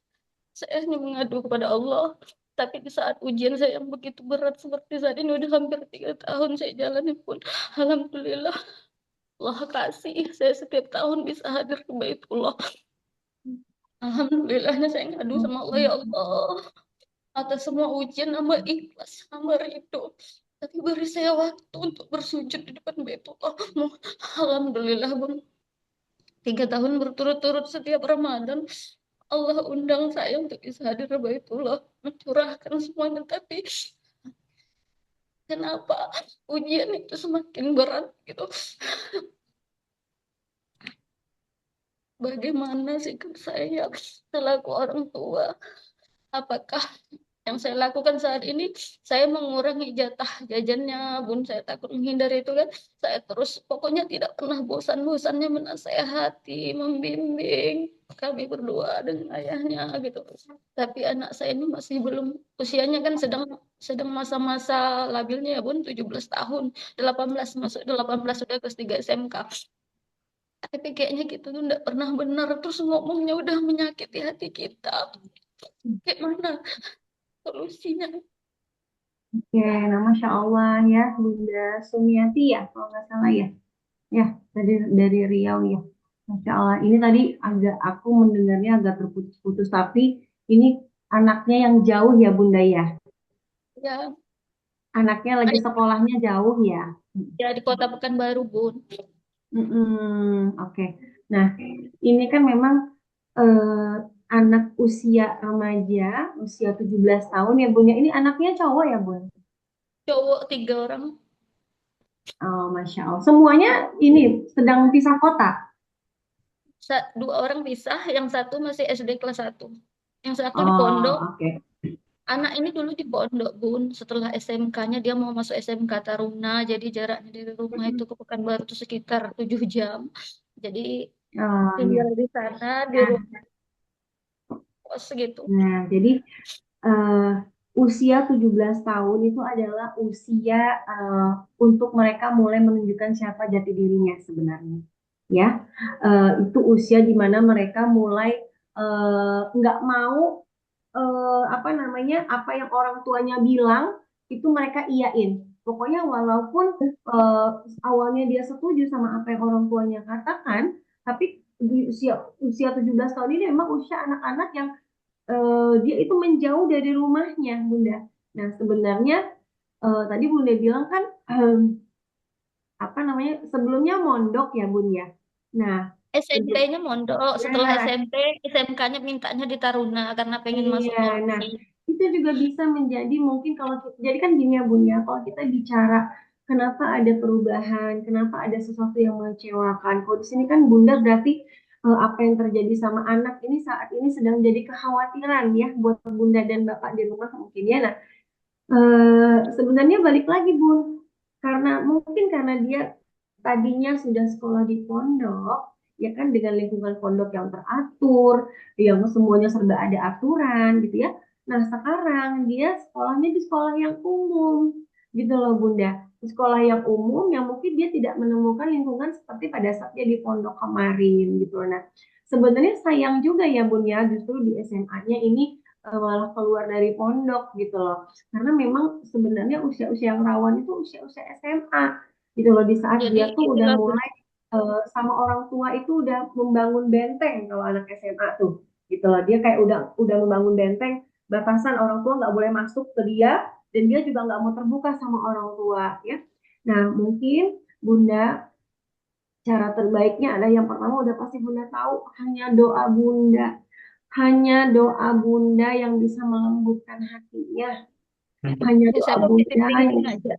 Saya hanya mengadu kepada Allah. Tapi di saat ujian saya yang begitu berat seperti saat ini, udah hampir 3 tahun saya jalani pun, alhamdulillah Allah kasih saya setiap tahun bisa hadir ke Baitullah. Alhamdulillahnya saya ngadu sama Allah, ya Allah, atas semua ujian hamba ikhlas, hamba ridho. Tapi beri saya waktu untuk bersujud di depan Baitullah. Alhamdulillah, Bun. 3 tahun berturut-turut setiap Ramadan Allah undang saya untuk bisa hadir ke Baitullah, mencurahkan semuanya. Tapi kenapa ujian itu semakin berat gitu? Bagaimana sikap saya selaku orang tua? Apakah yang saya lakukan saat ini, saya mengurangi jatah jajannya, Bun? Saya takut menghindari itu kan. Saya terus pokoknya tidak pernah bosan-bosannya menasehati, membimbing kami berdua dengan ayahnya gitu. Tapi anak saya ini masih belum, usianya kan sedang sedang masa-masa labilnya ya, Bun, 17 tahun, 18 masuk 18 sudah kelas 3 SMK. Tapi kayaknya kita tuh nggak pernah benar, terus ngomongnya udah menyakiti hati kita. Gimana solusinya? Oke, nah Masya Allah ya, Bunda Sumiati ya, kalau nggak salah ya. Ya, dari Riau ya. Masya Allah, ini tadi aku mendengarnya agak terputus-putus, tapi ini anaknya yang jauh ya Bunda ya. Ya, Anaknya lagi sekolahnya jauh ya. ya di Kota Pekanbaru, Bun. Oke. Nah, ini kan memang eh, anak usia remaja, usia 17 tahun ya Bun ya. Ini anaknya cowok ya Bun? Cowok 3 orang. Oh, Masya Allah. Semuanya ini sedang pisah kota. 2 orang pisah, yang satu masih SD kelas 1. Yang satu di pondok. Oh, oke. Anak ini dulu di pondok, Bun. Setelah SMK-nya dia mau masuk SMK Taruna, jadi jaraknya dari rumah itu ke Pekanbaru itu sekitar 7 jam. Jadi Oh, iya. tinggal di sana, di Nah, rumah kos gitu. jadi eh, usia 17 tahun itu adalah usia untuk mereka mulai menunjukkan siapa jati dirinya sebenarnya. Ya, itu usia di mana mereka mulai nggak mau apa namanya, apa yang orang tuanya bilang itu mereka iyain. Pokoknya walaupun eh, awalnya dia setuju sama apa yang orang tuanya katakan, tapi di usia usia 17 tahun ini memang usia anak-anak yang dia itu menjauh dari rumahnya, Bunda. Nah, sebenarnya tadi Bunda bilang kan apa namanya, sebelumnya mondok ya, Bun ya. Nah, SMP-nya mondok, setelah nah, SMP, SMK-nya mintanya di Taruna karena pengen masuk iya, nah Polri. itu juga bisa menjadi mungkin kalau jadi kan gini ya Bun ya, kalau kita bicara kenapa ada perubahan, kenapa ada sesuatu yang mengecewakan. Kalau di sini kan Bunda berarti apa yang terjadi sama anak ini saat ini sedang jadi kekhawatiran ya buat Bunda dan Bapak di rumah mungkin ya. Nah, sebenarnya balik lagi Bun, karena dia tadinya sudah sekolah di pondok, ya kan dengan lingkungan pondok yang teratur, yang semuanya serba ada aturan gitu ya. Nah sekarang dia sekolahnya di sekolah yang umum, gitu loh Bunda. Di sekolah yang umum yang mungkin dia tidak menemukan lingkungan seperti pada saat dia di pondok kemarin gitu. Nah sebenarnya sayang juga ya Bun ya, justru di SMA-nya ini malah keluar dari pondok gitu loh. Karena memang sebenarnya usia-usia yang rawan itu usia-usia SMA gitu loh. Di saat Jadi dia tuh udah inilah Bun. mulai sama orang tua itu udah membangun benteng kalau anak SMA tuh gitu loh. Dia kayak udah membangun benteng, batasan orang tua nggak boleh masuk ke dia dan dia juga nggak mau terbuka sama orang tua ya. Nah mungkin Bunda cara terbaiknya adalah yang pertama udah pasti Bunda tahu, hanya doa Bunda. Hanya doa Bunda yang bisa melembutkan hatinya. Hanya Ya saya doa positif Bunda yang thinking bisa. aja.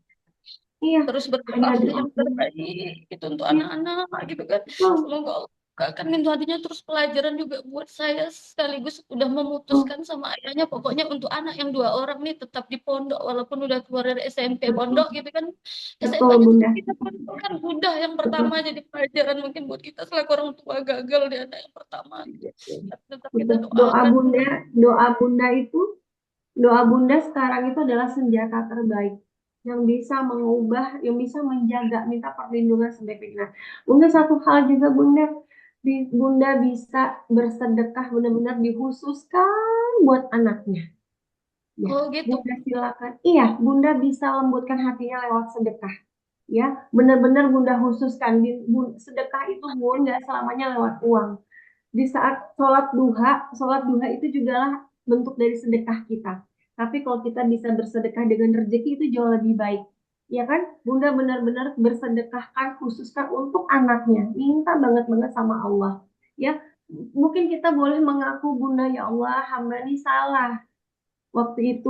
Iya, Terus berdoa hanya doa yang Bunda. terbaik gitu untuk Iya, anak-anak gitu kan. betul, Semoga Allah bukakan pintu hatinya, terus pelajaran juga buat saya, sekaligus udah betul, memutuskan sama ayahnya pokoknya untuk anak yang 2 orang nih tetap di pondok walaupun udah keluar dari SMP pondok betul, gitu kan. betul SMA-nya Bunda. tetap kita pondok kan udah yang pertama Betul, jadi pelajaran mungkin buat kita selaku orang tua gagal di anak yang pertama gitu. Tapi tetap kita betul. doakan. Doa Bunda sekarang itu adalah senjata terbaik yang bisa mengubah, yang bisa menjaga, minta perlindungan sebaik-baiknya. Bunda satu hal juga Bunda bisa bersedekah benar-benar dikhususkan buat anaknya. Ya, Oh gitu. Bunda silakan. Iya, Bunda bisa lembutkan hatinya lewat sedekah. Ya, benar-benar Bunda khususkan. Sedekah itu Bun nggak selamanya lewat uang. Di saat sholat duha itu juga lah bentuk dari sedekah kita. Tapi kalau kita bisa bersedekah dengan rezeki itu jauh lebih baik. Ya kan? Bunda benar-benar bersedekahkan khususkan untuk anaknya. Minta banget-banget sama Allah. Ya, mungkin kita boleh mengaku Bunda, ya Allah, hamba ini salah waktu itu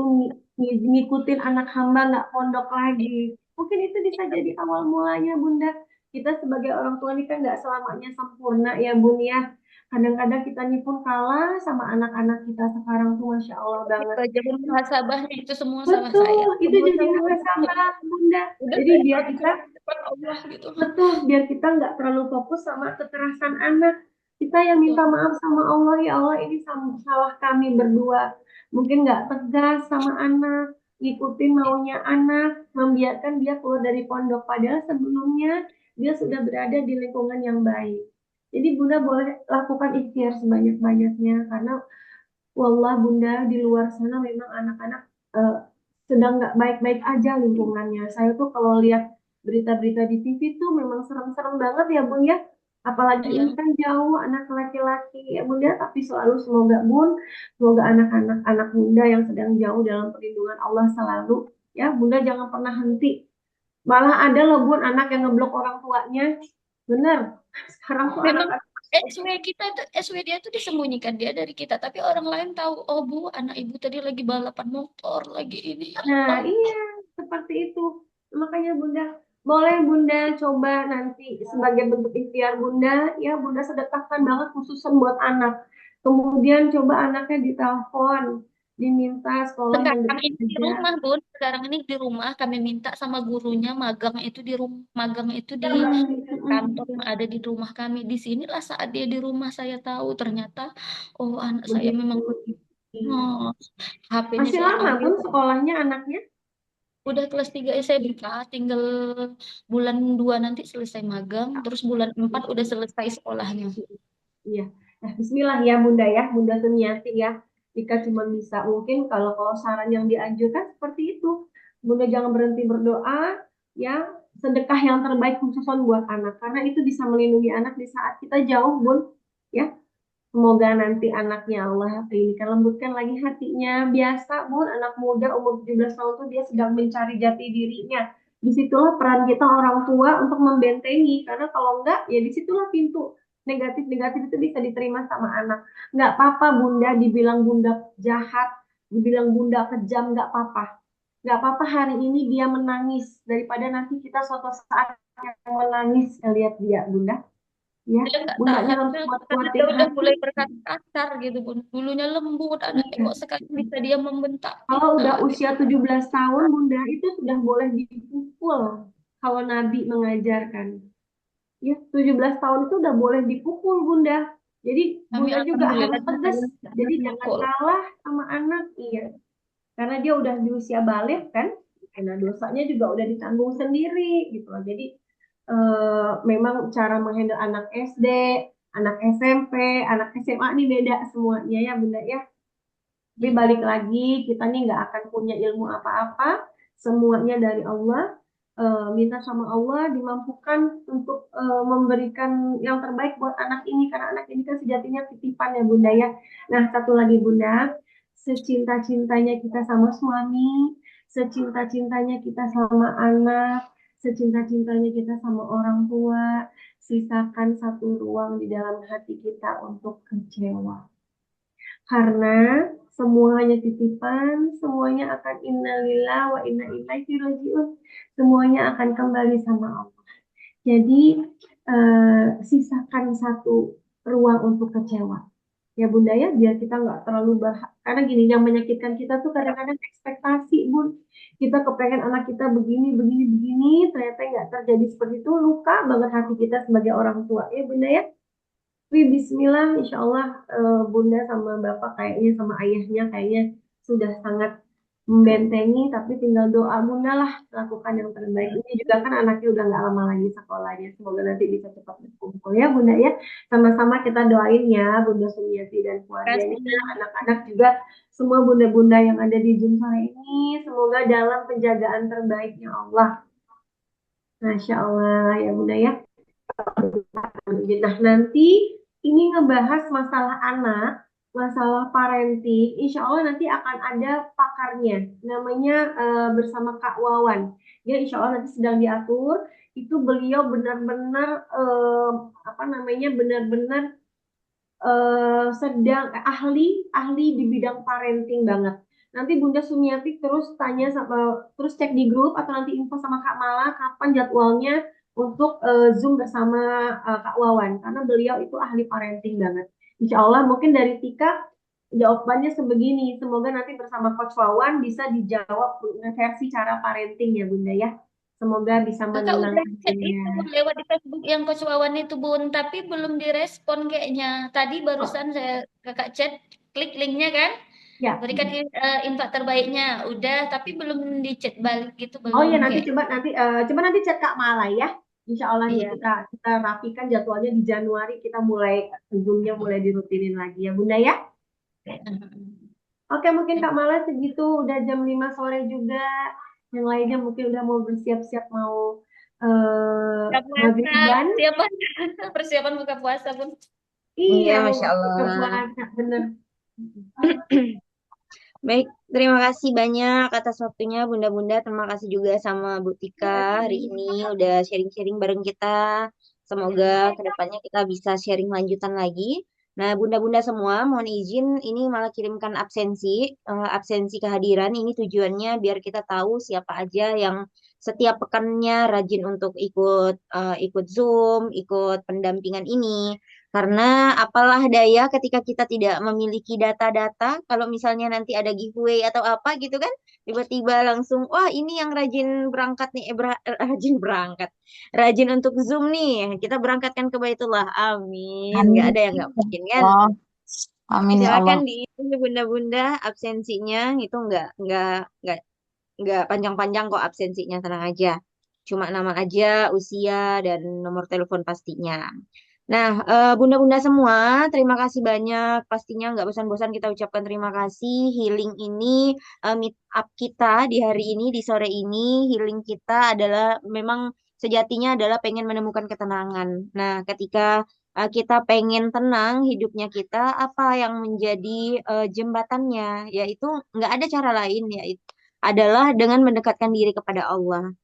ngikutin anak hamba nggak pondok lagi. Mungkin itu bisa jadi awal mulanya Bunda. Kita sebagai orang tua ini kan nggak selamanya sempurna ya Bun ya. Kadang-kadang kita nih pun kalah sama anak-anak kita sekarang tuh Masya Allah banget. Belajar muhasabahnya itu semua salah saya. Betul, itu Semua jadi salah muhasabah saya. Bunda. Udah Jadi saya biar kita ajukan di depan Allah gitu. betul, biar kita nggak terlalu fokus sama kekerasan anak. Kita yang minta Betul. maaf sama Allah, ya Allah ini salah kami berdua. Mungkin nggak tegas sama anak, ngikutin maunya anak, membiarkan dia keluar dari pondok. Padahal sebelumnya dia sudah berada di lingkungan yang baik. Jadi Bunda boleh lakukan ikhtiar sebanyak-banyaknya karena wallah Bunda di luar sana memang anak-anak eh, sedang nggak baik-baik aja lingkungannya. Saya tuh kalau lihat berita-berita di TV tuh memang serem-serem banget ya Bun ya. Apalagi ini Ya, kan jauh anak laki-laki ya Bunda. Tapi selalu semoga Bun, semoga anak-anak anak Bunda yang sedang jauh dalam perlindungan Allah selalu. Ya Bunda jangan pernah henti. Malah ada loh Bun anak yang ngeblok orang tuanya. Bener. Sekarang tuh memang anak-anak. SW kita tuh, SW dia tuh disembunyikan dia dari kita, tapi orang lain tahu, oh Bu, anak ibu tadi lagi balapan motor, lagi ini. Nah, Oh, iya, seperti itu. Makanya Bunda, boleh Bunda coba nanti sebagai bentuk ikhtiar Bunda, ya Bunda sedekahkan banget khususan buat anak. Kemudian coba anaknya ditelepon, diminta sekolah yang sekarang dekat ini di aja. rumah, Bun. Sekarang ini di rumah kami minta sama gurunya magang itu di rumah, magang itu di kantor yang ada di rumah kami. Di sinilah saat dia di rumah saya tahu ternyata, oh anak saya memang Begitu. begini. Iya. Oh, HP-nya Masih saya lama ambil. Bun sekolahnya anaknya? Udah kelas 3 SMK, tinggal bulan 2 nanti selesai magang, terus bulan 4 udah selesai sekolahnya. Iya. Nah, Bismillah ya Bunda ya, Bunda Sumiati ya. Jika cuma bisa, mungkin kalau saran yang dianjurkan seperti itu. Bunda jangan berhenti berdoa, ya. Sedekah yang terbaik khususan buat anak, karena itu bisa melindungi anak di saat kita jauh, Bun. Ya, semoga nanti anaknya Allah ini kan lembutkan lagi hatinya. Biasa, Bun, anak muda umur 17 tahun tuh dia sedang mencari jati dirinya. Disitulah peran kita orang tua untuk membentengi. Karena kalau enggak, ya disitulah pintu negatif-negatif itu bisa diterima sama anak. Nggak apa-apa Bunda dibilang Bunda jahat, dibilang Bunda kejam, nggak apa-apa. Nggak apa-apa hari ini dia menangis daripada nanti kita suatu saat yang menangis lihat dia Bunda. Ya, Dia nggak bundanya tahan harus kan, karena dia kuat-kuatin udah hati. mulai berkata kasar gitu Bun. Dulunya lembut anaknya, Iya. kok sekarang bisa dia membentak Kalau kita udah gitu. usia 17 tahun, Bunda itu sudah boleh dipukul. Kalau Nabi mengajarkan. Ya, 17 tahun itu udah boleh dipukul, Bunda. Jadi, Kami Bunda juga harus alhamdulillah di tegas. sana nggak Jadi, jangan dipukul. kalah sama anak. Iya. Karena dia udah di usia balik kan. Nah, dosanya juga udah ditanggung sendiri gitu loh. Jadi, memang cara menghandle anak SD, anak SMP, anak SMA ini beda semuanya ya, Bunda ya. Tapi balik lagi, kita nih nggak akan punya ilmu apa-apa, semuanya dari Allah. Minta sama Allah dimampukan untuk memberikan yang terbaik buat anak ini, karena anak ini kan sejatinya titipan ya Bunda ya. Nah, satu lagi Bunda, secinta-cintanya kita sama suami, secinta-cintanya kita sama anak, secinta-cintanya kita sama orang tua, sisakan satu ruang di dalam hati kita untuk kecewa. Karena semuanya titipan, semuanya akan innalillah wa inna ilaihi rajiun. Semuanya akan kembali sama Allah. Jadi sisakan satu ruang untuk kecewa. Ya Bunda ya, biar kita nggak terlalu karena gini, yang menyakitkan kita tuh kadang-kadang ekspektasi Bun. Kita kepengen anak kita begini, begini, begini, ternyata nggak terjadi seperti itu, luka banget hati kita sebagai orang tua. Ya Bunda ya. Wih, Bismillah, Insya Allah Bunda sama Bapak kayaknya sama ayahnya kayaknya sudah sangat membentengi, tapi tinggal doa Bunda lah lakukan yang terbaik. Ini juga kan anaknya udah nggak lama lagi sekolahnya, semoga nanti bisa cepat berkumpul ya Bunda ya. Sama-sama kita doain ya Bunda Sumiati dan keluarganya, Kasih. anak-anak juga semua bunda-bunda yang ada di Zoom sore ini, semoga dalam penjagaan terbaiknya Allah. Masya Allah ya Bunda ya. Nah, nanti ini ngebahas masalah anak, masalah parenting. Insya Allah nanti akan ada pakarnya, namanya bersama Kak Wawan. Ya, insya Allah nanti sedang diatur. Itu beliau benar-benar apa namanya, benar-benar sedang ahli di bidang parenting banget. Nanti Bunda Sumiati terus tanya sama, terus cek di grup atau nanti info sama Kak Mala kapan jadwalnya untuk Zoom bersama Kak Wawan, karena beliau itu ahli parenting banget. Insya Allah mungkin dari Tika jawabannya sebegini. Semoga nanti bersama Coach Wawan bisa dijawab versi cara parenting ya Bunda ya. Semoga bisa Kakak udah menenangkan chat Bunda. itu Bun, lewat di Facebook yang Coach Wawan itu Bun, tapi belum direspon kayaknya. Tadi barusan saya kakak chat, klik linknya kan, Ya. berikan infak terbaiknya. Udah, tapi belum di chat balik gitu, Oh belum ya, nanti kayak. coba nanti chat Kak Mala ya. Insya Allah nih Iya. kita rapikan jadwalnya di Januari, kita mulai Zoom-nya mulai dirutinin lagi ya Bunda ya. Oke, mungkin Kak Mala segitu, udah jam 5 sore juga. Yang lainnya mungkin udah mau bersiap-siap mau Buka puasa, maghriban. persiapan persiapan buka puasa Bun. Iya, Iya, mau Masya buka Allah. puasa, bener. Baik, terima kasih banyak atas waktunya Bunda-Bunda. Terima kasih juga sama Bu Tika hari ini udah sharing-sharing bareng kita. Semoga kedepannya kita bisa sharing lanjutan lagi. Nah, Bunda-Bunda semua, mohon izin ini malah kirimkan absensi kehadiran. Ini tujuannya biar kita tahu siapa aja yang setiap pekannya rajin untuk ikut Zoom, ikut pendampingan ini. Karena apalah daya ketika kita tidak memiliki data-data, kalau misalnya nanti ada giveaway atau apa gitu kan, tiba-tiba langsung, wah ini yang rajin berangkat nih, rajin berangkat, rajin untuk Zoom nih, kita berangkatkan ke Baitullah, amin. Nggak Amin. ada yang nggak mungkin kan? Allah. Amin ya Allah. Silakan dihitung ya bunda-bunda absensinya, itu nggak panjang-panjang kok absensinya, tenang aja. Cuma nama aja, usia, dan nomor telepon pastinya. Nah, bunda-bunda semua, terima kasih banyak. Pastinya nggak bosan-bosan kita ucapkan terima kasih. Healing ini, meet up kita di hari ini, di sore ini, healing kita adalah memang sejatinya adalah pengen menemukan ketenangan. Nah, ketika kita pengen tenang hidupnya kita, apa yang menjadi jembatannya? Yaitu nggak ada cara lain, yaitu adalah dengan mendekatkan diri kepada Allah.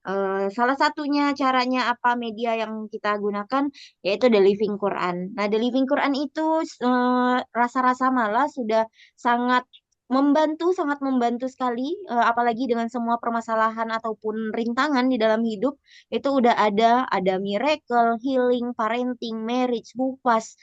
Salah satunya caranya apa media yang kita gunakan yaitu The Living Quran. Nah, The Living Quran itu rasa-rasa malah sudah sangat sangat membantu sekali, apalagi dengan semua permasalahan ataupun rintangan di dalam hidup, itu udah ada miracle, healing, parenting, marriage, bupas,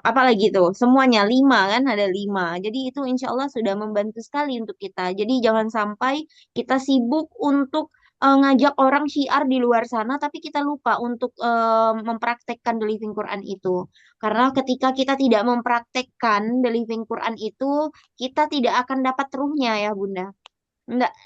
apalagi tuh, semuanya 5 kan, ada 5. Jadi itu insya Allah sudah membantu sekali untuk kita. Jadi jangan sampai kita sibuk untuk ngajak orang syiar di luar sana, tapi kita lupa untuk mempraktekkan the living Quran itu. Karena ketika kita tidak mempraktekkan the living Quran itu, kita tidak akan dapat ruhnya ya Bunda.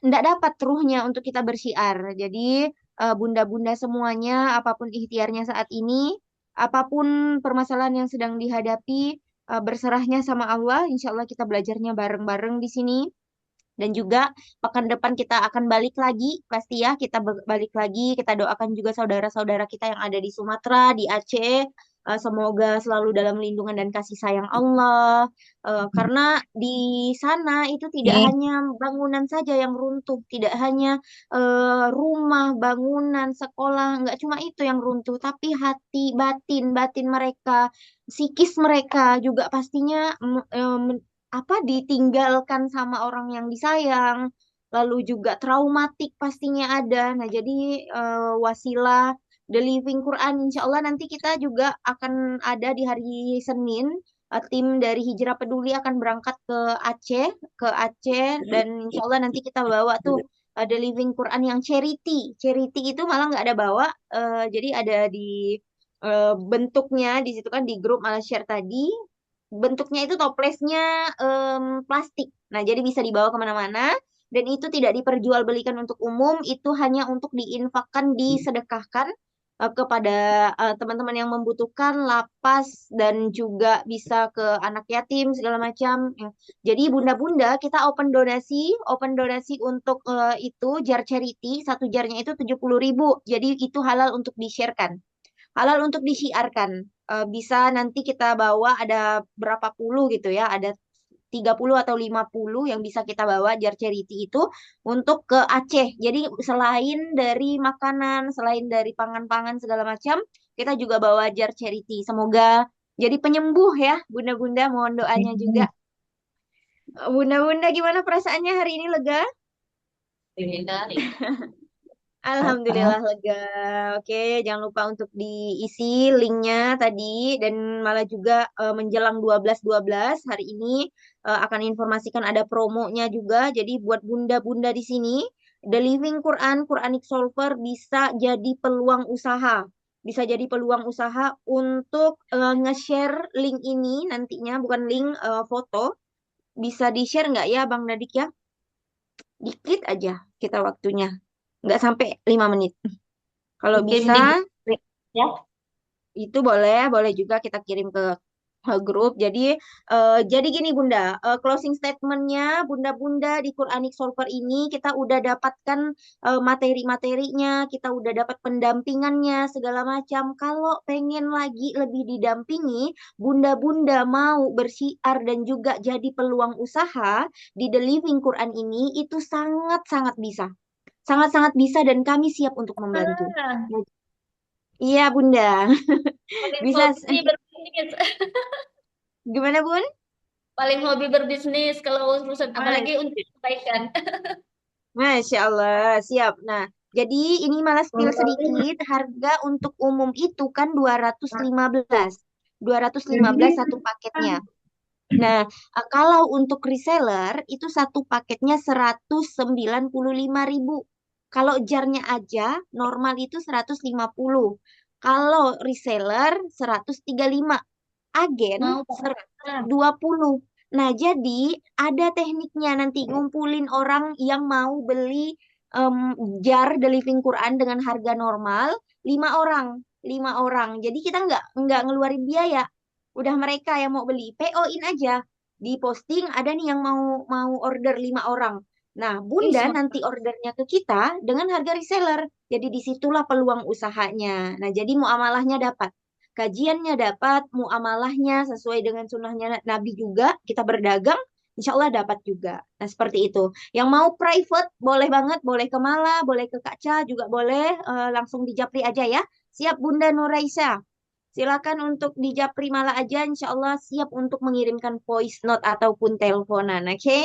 Nggak dapat ruhnya untuk kita bersyiar. Jadi bunda-bunda semuanya, apapun ikhtiarnya saat ini, apapun permasalahan yang sedang dihadapi, berserahnya sama Allah. Insya Allah kita belajarnya bareng-bareng di sini. Dan juga pekan depan kita akan balik lagi, pasti ya kita balik lagi. Kita doakan juga saudara-saudara kita yang ada di Sumatera, di Aceh. Semoga selalu dalam lindungan dan kasih sayang Allah. Karena di sana itu tidak hanya bangunan saja yang runtuh, tidak hanya rumah, bangunan, sekolah, nggak cuma itu yang runtuh, tapi hati, batin mereka, psikis mereka juga pastinya ditinggalkan sama orang yang disayang, lalu juga traumatik pastinya ada. Nah, jadi wasilah The Living Quran, insya Allah nanti kita juga akan ada di hari Senin. Tim dari Hijrah Peduli akan berangkat ke Aceh, dan insya Allah nanti kita bawa tuh The Living Quran yang charity. Charity itu malah nggak ada bawa, jadi ada di bentuknya di situ kan di grup malah share tadi. Bentuknya itu toplesnya plastik. Nah, jadi bisa dibawa kemana-mana. Dan itu tidak diperjualbelikan untuk umum, itu hanya untuk diinfakkan, disedekahkan kepada teman-teman yang membutuhkan, lapas, dan juga bisa ke anak yatim, segala macam. Ya. Jadi bunda-bunda kita open donasi untuk itu, jar charity, satu jarnya itu 70.000. Jadi itu halal untuk di-sharekan. Halal untuk disiarkan. Bisa nanti kita bawa ada berapa puluh gitu ya, ada 30 atau 50 yang bisa kita bawa jar charity itu untuk ke Aceh. Jadi selain dari makanan, selain dari pangan-pangan segala macam, kita juga bawa jar charity. Semoga jadi penyembuh ya, bunda-bunda, mohon doanya juga. Bunda-bunda gimana perasaannya hari ini, lega? Alhamdulillah lega. Oke, jangan lupa untuk diisi linknya tadi, dan malah juga menjelang 12.12 hari ini akan informasikan ada promonya juga. Jadi buat bunda-bunda di sini, The Living Quran, Quranic Solver bisa jadi peluang usaha. Bisa jadi peluang usaha untuk nge-share link ini nantinya, bukan link foto. Bisa di-share nggak ya Bang Dadik ya? Dikit aja kita waktunya. Nggak sampai 5 menit. Kalau bisa, ya. itu boleh juga kita kirim ke grup. Jadi gini Bunda, closing statementnya Bunda-Bunda di Quranic Solver ini kita udah dapatkan materi-materinya, kita udah dapat pendampingannya segala macam. Kalau pengen lagi lebih didampingi, Bunda-Bunda mau bersyiar dan juga jadi peluang usaha di The Living Quran ini, itu sangat-sangat bisa. Sangat-sangat bisa dan kami siap untuk membantu. Iya, Bunda. Paling Bisa. hobi berbisnis. Gimana, Bun? Paling hobi berbisnis kalau urusan apalagi untuk kebaikan. Masya Allah, siap. Nah, jadi ini malah spill sedikit. Harga untuk umum itu kan 215. 215 satu paketnya. Nah, kalau untuk reseller itu satu paketnya 195.000. Kalau jarnya aja normal itu 150. Kalau reseller 135. Agen Mau 120. Nah, jadi ada tekniknya nanti ngumpulin orang yang mau beli jar The Living Quran dengan harga normal 5 orang. 5 orang. Jadi kita nggak ngeluarin biaya. Udah mereka yang mau beli, PO-in aja. Di posting ada nih yang mau order 5 orang. Nah, Bunda nanti ordernya ke kita dengan harga reseller. Jadi disitulah peluang usahanya. Nah, jadi muamalahnya dapat. Kajiannya dapat, muamalahnya sesuai dengan sunnahnya Nabi juga. Kita berdagang, insya Allah dapat juga. Nah, seperti itu. Yang mau private, boleh banget. Boleh ke Mala, boleh ke Kaca, juga boleh. Langsung di Japri aja ya. Siap, Bunda Nuraisa. silakan untuk di Japri malah aja, insya Allah siap untuk mengirimkan voice note ataupun teleponan, oke?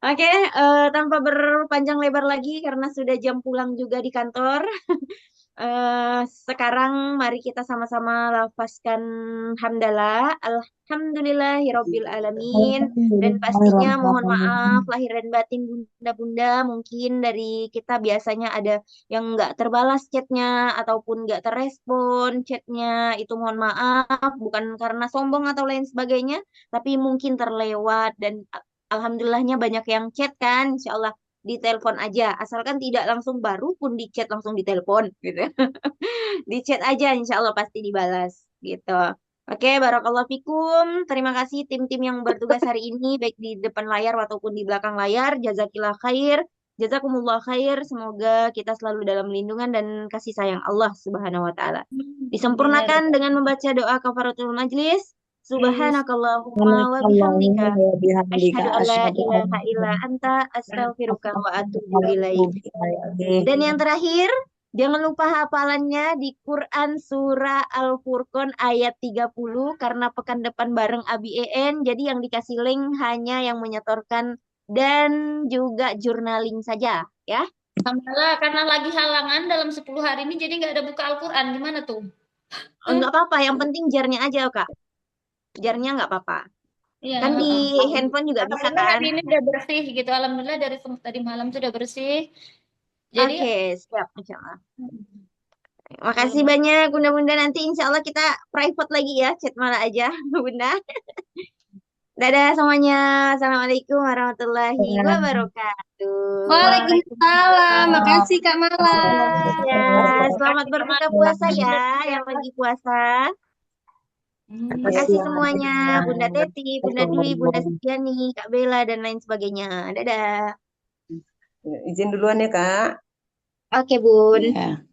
Oke, tanpa berpanjang lebar lagi karena sudah jam pulang juga di kantor. Sekarang mari kita sama-sama lafazkan hamdalah, alhamdulillahirabbil alamin, dan pastinya mohon maaf Alhamdulillahirrahmanirrahim. lahir dan batin bunda-bunda, mungkin dari kita biasanya ada yang nggak terbalas chatnya ataupun nggak terrespon chatnya, itu mohon maaf bukan karena sombong atau lain sebagainya, tapi mungkin terlewat dan alhamdulillahnya banyak yang chat kan, insya Allah ditelepon aja, asalkan tidak langsung baru pun di chat langsung ditelepon gitu. Di chat aja insya Allah pasti dibalas gitu. Oke, barakallahu fikum. Terima kasih tim-tim yang bertugas hari ini baik di depan layar ataupun di belakang layar. Jazakillah khair. Jazakumullah khair. Semoga kita selalu dalam lindungan dan kasih sayang Allah Subhanahu wa taala. Disempurnakan dengan membaca doa kafaratul majlis. Subhanakallahumma wa bihamdika Subhanakallahumma wa bihamdika asyhadu an la asyhadu an ilaha la illa ilaha anta astaghfiruka wa atubu illa ilaik. anta astaghfiruka Dan yang terakhir, jangan lupa hafalannya di Quran Surah Al-Furqan ayat 30 karena pekan depan bareng Abi EN. Jadi yang dikasih link hanya yang menyetorkan dan juga journaling saja ya. Alhamdulillah, karena lagi halangan dalam 10 hari ini jadi nggak ada buka Al-Quran. Gimana tuh? Enggak apa-apa, yang penting jarnya aja Kak. Jarnya nggak apa-apa. Iya, Kan di heeh. handphone juga bisa Alhamdulillah kan? hari ini udah bersih gitu. Alhamdulillah dari tadi malam sudah bersih. Jadi Oke, siap Insya Allah. kalau Makasih banyak Bunda-Bunda, nanti insya Allah kita private lagi ya, chat malah aja Bunda. Dadah semuanya. Assalamualaikum warahmatullahi wabarakatuh. Waalaikumsalam. Makasih Kak Mala. Ya, selamat berbuka puasa ya yang lagi puasa. Makasih semuanya, Bunda Teti, Bunda Dwi, Bunda Setiani, Kak Bella, dan lain sebagainya. Dadah. Izin duluan ya, Kak. Oke, Bun. Ya.